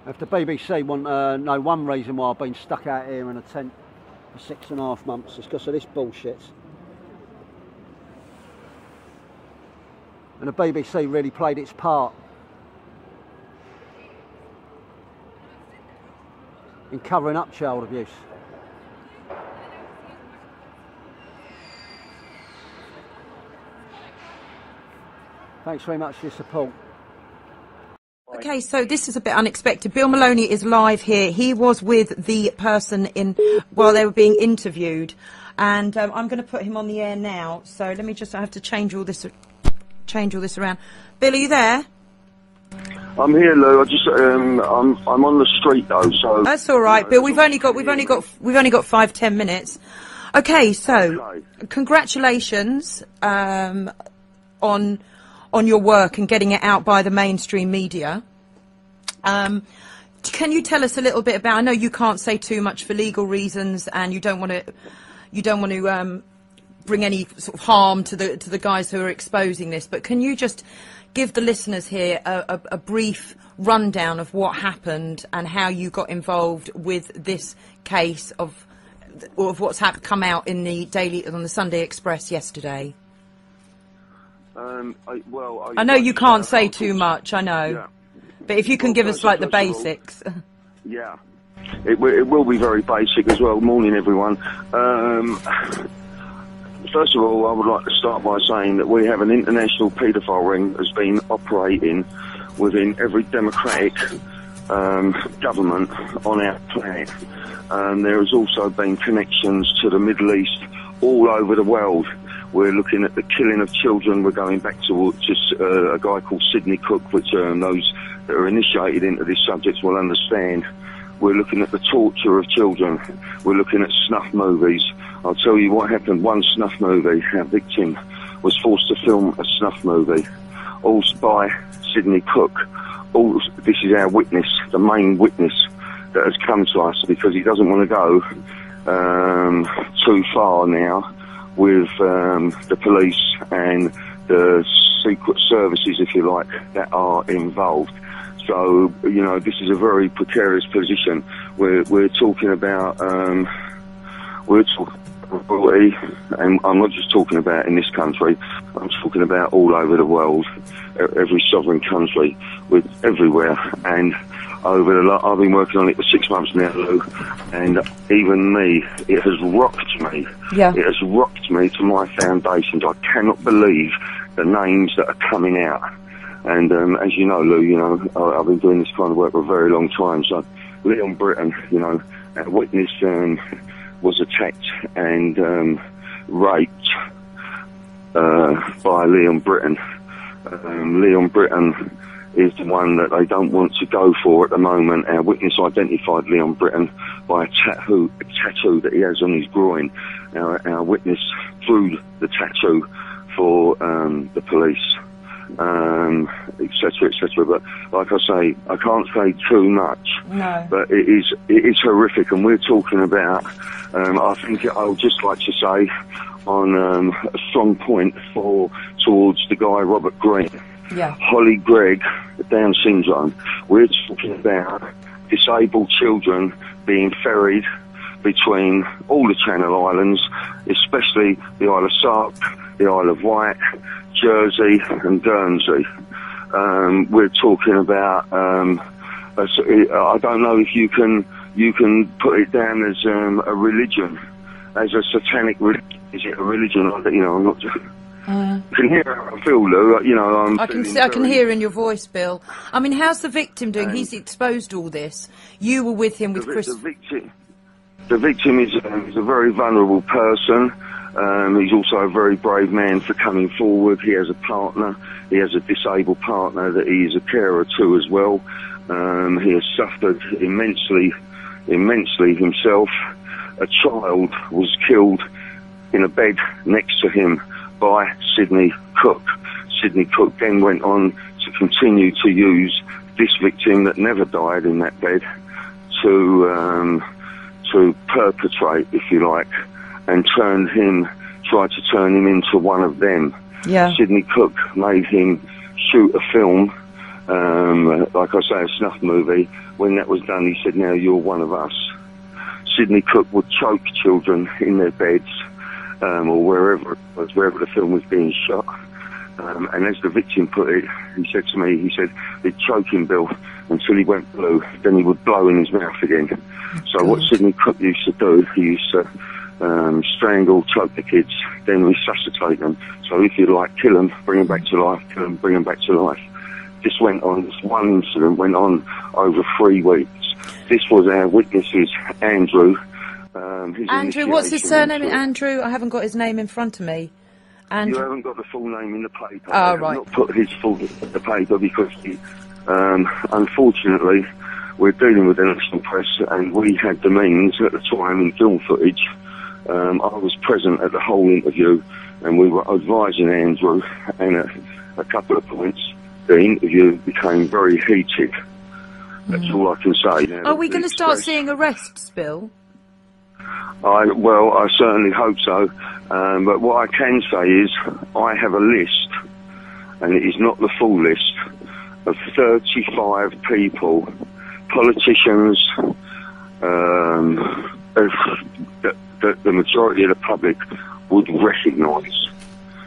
If the BBC want to know one reason why I've been stuck out here in a tent for 6.5 months, it's because of this bullshit. And the BBC really played its part in covering up child abuse. Thanks very much for your support. Okay, so this is a bit unexpected. Bill Maloney is live here. He was with the person while they were being interviewed, and I'm going to put him on the air now. So let me just—I have to change all this around. Bill, are you there? I'm here, Lou. I'm on the street though, so that's all right, Bill. We've only got 5-10 minutes. Okay, so congratulations on your work and getting it out by the mainstream media. Can you tell us a little bit about? I know you can't say too much for legal reasons, and you don't want to bring any sort of harm to the guys who are exposing this. But can you just give the listeners here a brief rundown of what happened and how you got involved with this case of what's come out in on the Sunday Express yesterday? I know you can't say too much, I know, yeah. But if you can give us like the basics. Yeah, it will be very basic as well. Morning, everyone. First of all, I would like to start by saying that we have an international paedophile ring that's been operating within every democratic government on our planet. There has also been connections to the Middle East all over the world. We're looking at the killing of children. We're going back to just a guy called Sidney Cook, which those that are initiated into this subject will understand. We're looking at the torture of children. We're looking at snuff movies. I'll tell you what happened. One snuff movie, our victim was forced to film a snuff movie, all by Sidney Cook. This is our witness, the main witness that has come to us, because he doesn't want to go too far now with the police and the secret services, if you like, that are involved. So, you know, this is a very precarious position. We're talking about, and I'm not just talking about in this country, I'm talking about all over the world, every sovereign country, with everywhere. And I've been working on it for 6 months now, Lou, and even me, it has rocked me. Yeah. It has rocked me to my foundations. I cannot believe the names that are coming out. And as you know, Lou, you know, I've been doing this kind of work for a very long time. So Leon Britton, you know, a witness was attacked and raped by Leon Britton. Leon Britton is the one that they don't want to go for at the moment. Our witness identified Leon Britton by a tattoo that he has on his groin. Our witness drew the tattoo for the police, etc., etc. But like I say, I can't say too much. No. But it is horrific, and we're talking about. I think I would just like to say on a strong point towards the guy Robert Green. Yeah. Holly Gregg, Down syndrome. We're talking about disabled children being ferried between all the Channel Islands, especially the Isle of Sark, the Isle of Wight, Jersey and Guernsey. We're talking about, I don't know if you can put it down as a religion, as a satanic religion. Is it a religion? You know, I'm not. You can hear how I feel, Lou. You know, I can hear in your voice, Bill. I mean, how's the victim doing? He's exposed all this. You were with him with Chris. The victim is a very vulnerable person. He's also a very brave man for coming forward. He has a partner. He has a disabled partner that he is a carer to as well. He has suffered immensely himself. A child was killed in a bed next to him by Sidney Cook. Sidney Cook then went on to continue to use this victim that never died in that bed to perpetrate, if you like, and tried to turn him into one of them. Yeah. Sidney Cook made him shoot a film, like I say, a snuff movie. When that was done, he said, "Now you're one of us." Sidney Cook would choke children in their beds, or wherever the film was being shot. And as the victim put it, he said to me, he said, he'd choke him, Bill, until he went blue, then he would blow in his mouth again. So what Sidney Cook used to do, he used to strangle, choke the kids, then resuscitate them. So if you like, kill them, bring them back to life, kill them, bring them back to life. This one incident went on over 3 weeks. This was our witnesses, Andrew. Andrew, what's his surname? Andrew? I haven't got his name in front of me. Andrew. You haven't got the full name in the paper. Oh, right. I've not put his full in the paper because, unfortunately, we're dealing with the national press, and we had the means at the time in film footage. I was present at the whole interview, and we were advising Andrew, and at a couple of points, the interview became very heated. That's all I can say. Now, are we going to start seeing arrests, Bill? Well, I certainly hope so. But what I can say is I have a list, and it is not the full list, of 35 people, politicians, the majority of the public would recognise.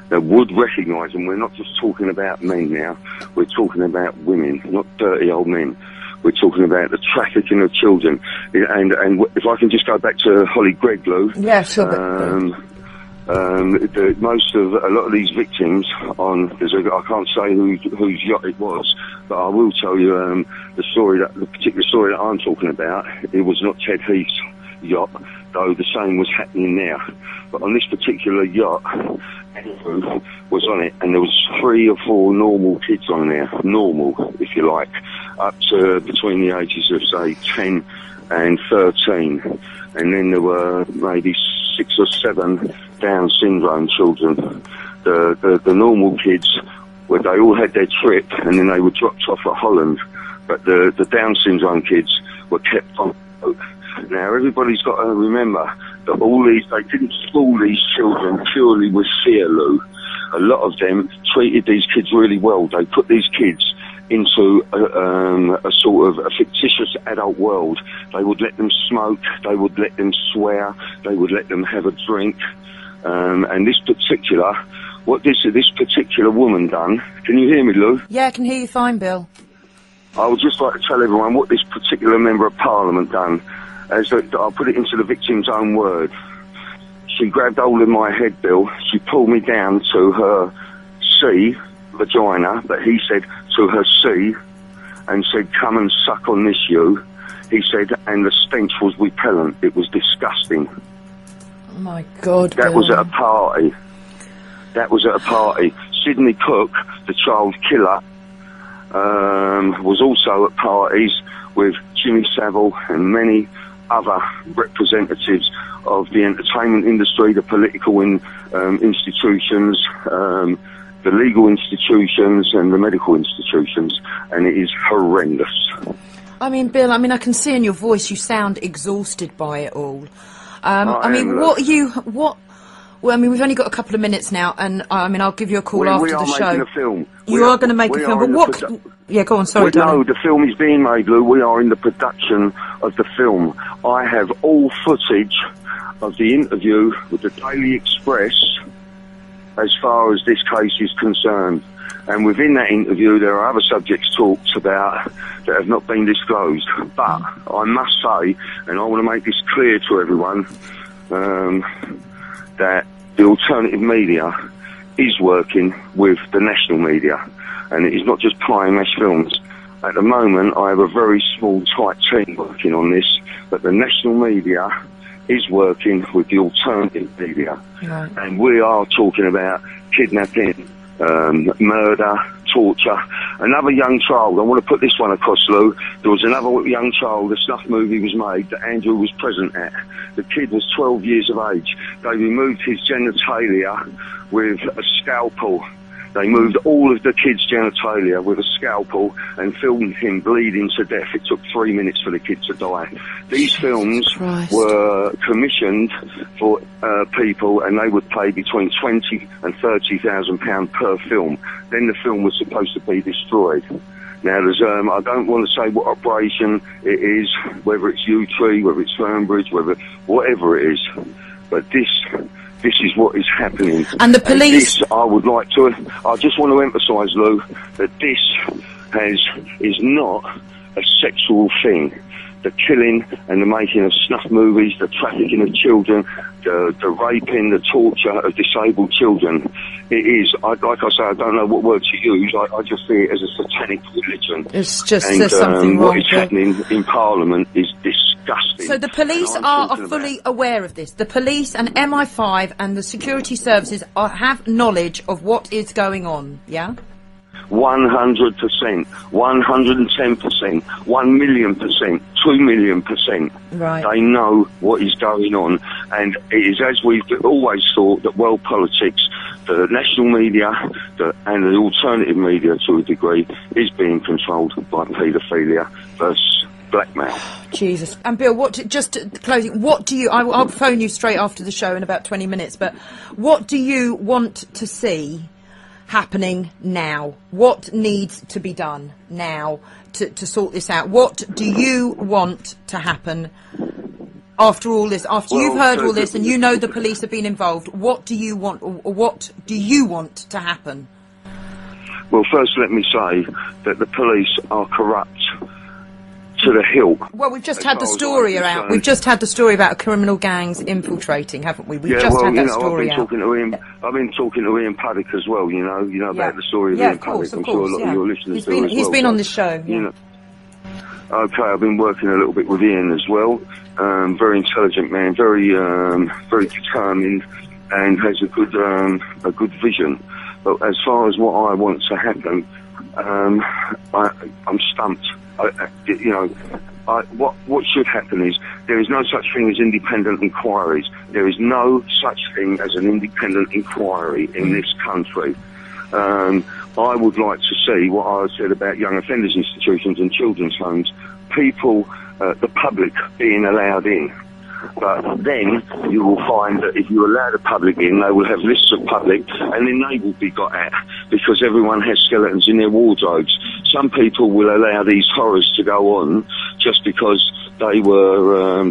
They would recognise, and we're not just talking about men now, we're talking about women, not dirty old men. We're talking about the trafficking of children. And if I can just go back to Holly Gregg, Lou. Yeah, sure. A lot of these victims I can't say whose yacht it was, but I will tell you the particular story that I'm talking about. It was not Ted Heath's yacht, though the same was happening now. But on this particular yacht, Andrew was on it, and there was 3 or 4 normal kids on there, normal, if you like, up to between the ages of, say, 10 and 13. And then there were maybe 6 or 7 Down syndrome children. The normal kids, where they all had their trip, and then they were dropped off at Holland. But the Down syndrome kids were kept on. Now, everybody's got to remember that they didn't school these children purely with fear, Lou. A lot of them treated these kids really well. They put these kids into a sort of a fictitious adult world. They would let them smoke, they would let them swear, they would let them have a drink. And what this particular woman done, can you hear me, Lou? Yeah, I can hear you fine, Bill. I would just like to tell everyone what this particular Member of Parliament done. I'll put it into the victim's own word. She grabbed hold of my head, Bill. She pulled me down to her C, vagina, but he said to her C, and said, "Come and suck on this, you." He said, and the stench was repellent. It was disgusting. Oh my God, That Bill. was at a party. That was at a party. Sidney Cook, the child killer, was also at parties with Jimmy Savile and many other representatives of the entertainment industry, the political institutions, the legal institutions and the medical institutions, and it is horrendous. I mean, Bill, I can see in your voice you sound exhausted by it all. We've only got a couple of minutes now, and I'll give you a call after the show. We are making a film. You are going to make a film, but what? Yeah, go on. Sorry, darling. No, the film is being made, Lou. We are in the production of the film. I have all footage of the interview with the Daily Express as far as this case is concerned. And within that interview, there are other subjects talked about that have not been disclosed. But I must say, and I want to make this clear to everyone, that the alternative media is working with the national media, and it is not just Pie and Mash Films. At the moment, I have a very small, tight team working on this, but the national media is working with the alternative media. Right. And we are talking about kidnapping, murder, torture. Another young child, I want to put this one across, Lou. There was another young child, a snuff movie was made that Andrew was present at. The kid was 12 years of age. They removed his genitalia with a scalpel. They moved all of the kid's genitalia with a scalpel and filmed him bleeding to death. It took 3 minutes for the kid to die. These films were commissioned for people, and they would pay between £20,000 and £30,000 per film. Then the film was supposed to be destroyed. Now, there's, I don't want to say what operation it is, whether it's U-Tree, whether it's Fernbridge, whatever it is, but this is what is happening. And the police... And I just want to emphasise, Lou, that this is not a sexual thing. The killing and the making of snuff movies, the trafficking of children, the raping, the torture of disabled children. It is, like I say, I don't know what word to use. I just see it as a satanic religion. It's just, there's something wrong. What is happening in Parliament is disgusting. So the police are fully aware of this. The police and MI5 and the security services have knowledge of what is going on, yeah? 100%, 110%, 1,000,000%, 2,000,000%. Right. They know what is going on, and it is as we've always thought that world politics, the national media, and the alternative media to a degree, is being controlled by paedophilia versus blackmail. Jesus. And Bill, just closing, what do you... I'll phone you straight after the show in about 20 minutes, but what do you want to see happening now? What needs to be done now to sort this out? What do you want to happen after all this? After you've heard all this and you know the police have been involved, what do you want, or what do you want to happen? Well, first let me say that the police are corrupt to the hilt. Well, we've just had the story out. We've just had the story about criminal gangs infiltrating, haven't we? We've just had that story out. I've been talking to Ian Puddock as well. You know about the story of Ian Puddock. I'm sure a lot of your listeners do as well. He's been on this show. You know, okay, I've been working a little bit with Ian as well. Very intelligent man, very determined, and has a good vision. But as far as what I want to happen, I'm stumped. What should happen is there is no such thing as independent inquiries. There is no such thing as an independent inquiry in this country. I would like to see what I said about young offenders institutions and children's homes, people, the public being allowed in. But then you will find that if you allow the public in, they will have lists of public, and then they will be got at, because everyone has skeletons in their wardrobes. Some people will allow these horrors to go on just because they were,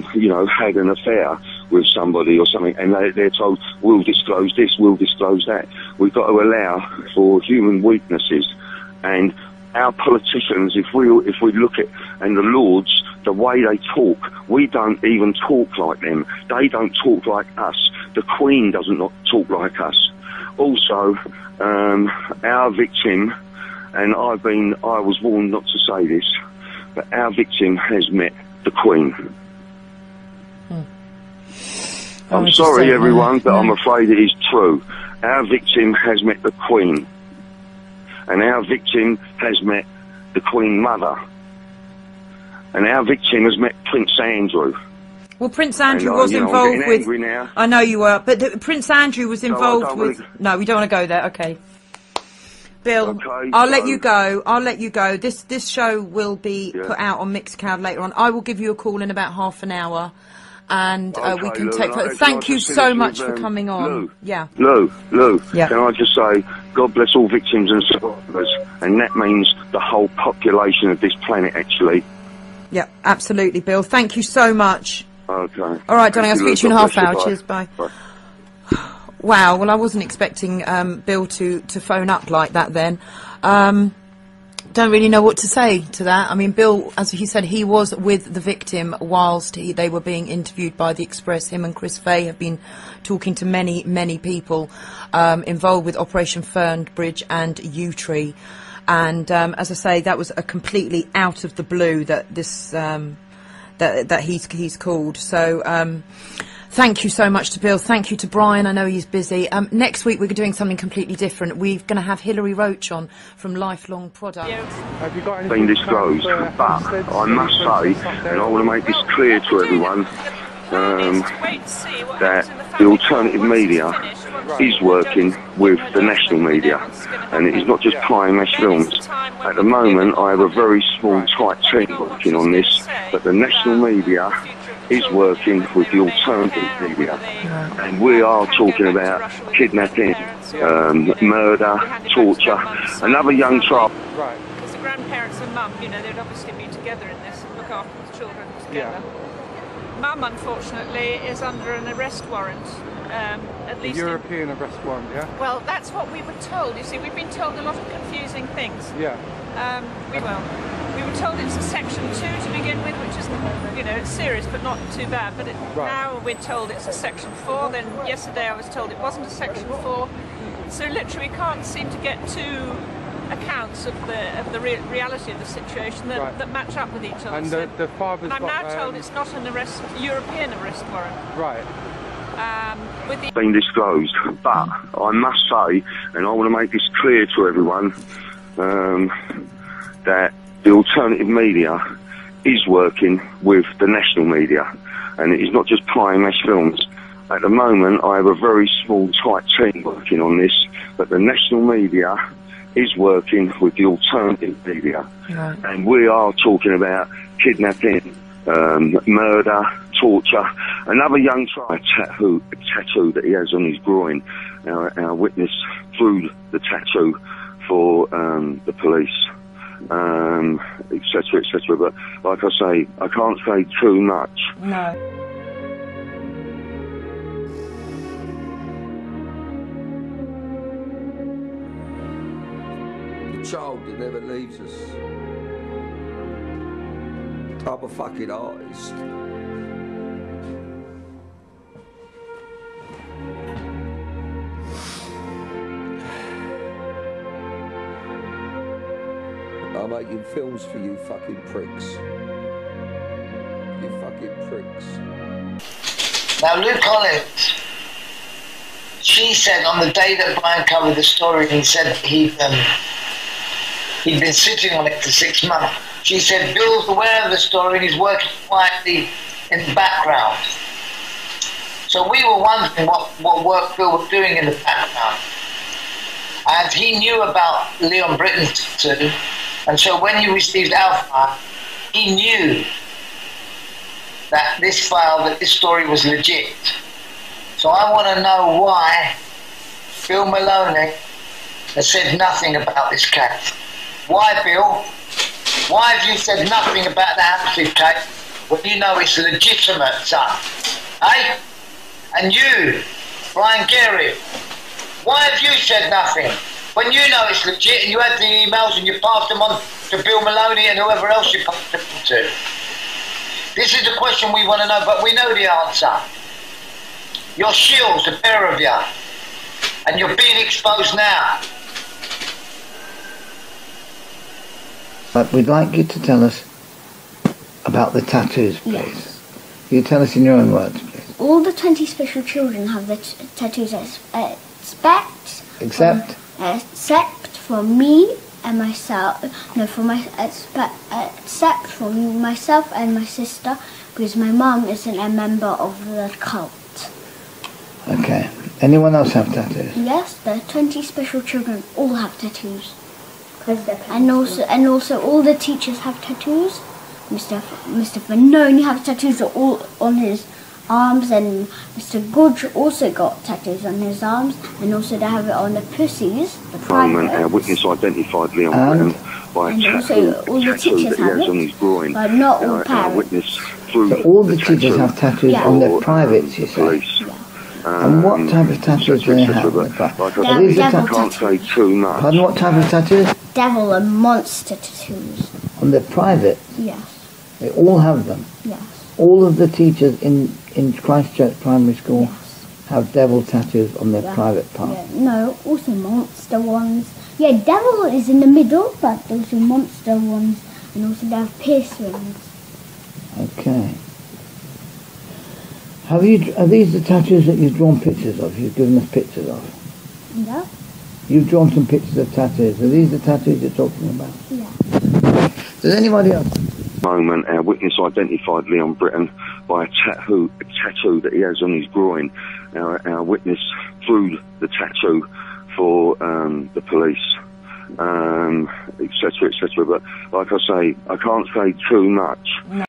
had an affair with somebody or something, and they're told, we'll disclose this, we'll disclose that. We've got to allow for human weaknesses. And our politicians, if we look at, and the Lords, the way they talk, we don't even talk like them. They don't talk like us. The Queen doesn't talk like us. Also, our victim, and I was warned not to say this, but our victim has met the Queen. I'm sorry, everyone, but I'm afraid it is true. Our victim has met the Queen, and our victim has met the Queen Mother, and our victim has met Prince Andrew. Well, Prince Andrew was involved with... Now. I know you were, but Prince Andrew was involved with... No, we don't want to go there, okay. Bill, okay, I'll let you go. I'll let you go. This show will be put out on Mixcloud later on. I will give you a call in about half an hour, and we can take... Thank you so much for coming on. Lou, can I just say, God bless all victims and survivors, and that means the whole population of this planet, actually. Yeah, absolutely, Bill. Thank you so much. Okay. All right, darling, I'll speak to you in a half hour. Cheers, bye. Wow, well, I wasn't expecting Bill to phone up like that then. don't really know what to say to that. I mean, Bill, as he said, he was with the victim whilst they were being interviewed by the Express. Him and Chris Fay have been talking to many people involved with Operation Fernbridge and Utree. And as I say, that was a completely out of the blue that this that he's called. So thank you so much to Bill. Thank you to Brian. I know he's busy. Next week we're doing something completely different. We're going to have Hilary Roach on from Lifelong Product. Have you got anything disclosed? But I must say, and I want to make this clear to everyone, that the alternative media is working with the national media, and it is not just Pie and Mash Films. At the moment, I have a very small, tight team working on this, but the national media is working with the alternative media, and we are talking about kidnapping, murder, torture, another young child. Right. Because the grandparents and mum, you know, they'd obviously be together in this and look after the children together. Mum, unfortunately, is under an arrest warrant. At least a European arrest warrant, yeah? Well, that's what we were told. You see, we've been told a lot of confusing things. Yeah. We were told it's a Section 2 to begin with, which is, you know, it's serious but not too bad. But now we're told it's a Section 4. Then yesterday I was told it wasn't a Section 4. So literally we can't seem to get two accounts of the reality of the situation that match up with each other. And so, the father's I'm now told it's not an European arrest warrant. Right. Been disclosed, but I must say, and I want to make this clear to everyone, that the alternative media is working with the national media, and it is not just Pie and Mash Films. At the moment, I have a very small, tight team working on this, but the national media is working with the alternative media, and we are talking about kidnapping, murder, torture. Another young child, tattoo that he has on his groin. Our witness drew the tattoo for the police, etc., etc. But like I say, I can't say too much. No. The child that never leaves us. Type of fucking artist. I'm making films for you fucking pricks. You fucking pricks. Now Luke Collins, she said on the day that Brian covered the story, he said he'd been sitting on it for 6 months. She said Bill's aware of the story and he's working quietly in the background. So we were wondering what work Bill was doing in the background. And he knew about Leon Britton's tattoo, and so when he received our file, he knew that this story was legit. So I want to know why Bill Maloney has said nothing about this case. Why, Bill? Why have you said nothing about the Hampstead case when you know it's legitimate, son? Eh? And you, Brian Gary, why have you said nothing when you know it's legit and you had the emails and you passed them on to Bill Maloney and whoever else you passed them to? This is the question we want to know, but we know the answer. Your shield's the pair of you, and you're being exposed now. But we'd like you to tell us about the tattoos, please. Yes. You tell us in your own words, please. All the 20 special children have the tattoos except for me and myself. No, except for myself and my sister, because my mum isn't a member of the cult. Okay. Anyone else have tattoos? Yes, the 20 special children all have tattoos. And also all the teachers have tattoos. Mr. Vanoni have tattoos all on his arms, and Mr. Goodge also got tattoos on his arms, and also they have it on the pussies, the privates. Our witness identified Leon Britton by a tattoo that he has on his groin. But not all parents. Our witness so all the teachers have tattoos on their privates, you say? Yeah. And what type of tattoos do they have? Like I said, I can't say too much. Pardon, what type of tattoos? Devil and monster tattoos. On their private? Yes. They all have them? Yes. All of the teachers in Christchurch Primary School have devil tattoos on their private part? Yeah. No, also monster ones. Yeah, devil is in the middle, but also monster ones, and also they have piercings. Okay. Are these the tattoos that you've drawn pictures of? You've given us pictures of? Yeah. You've drawn some pictures of tattoos. Are these the tattoos you're talking about? Yeah. Does anybody else? Moment, our witness identified Leon Britton by a tattoo that he has on his groin. Our witness drew the tattoo for the police, etc., etc. But like I say, I can't say too much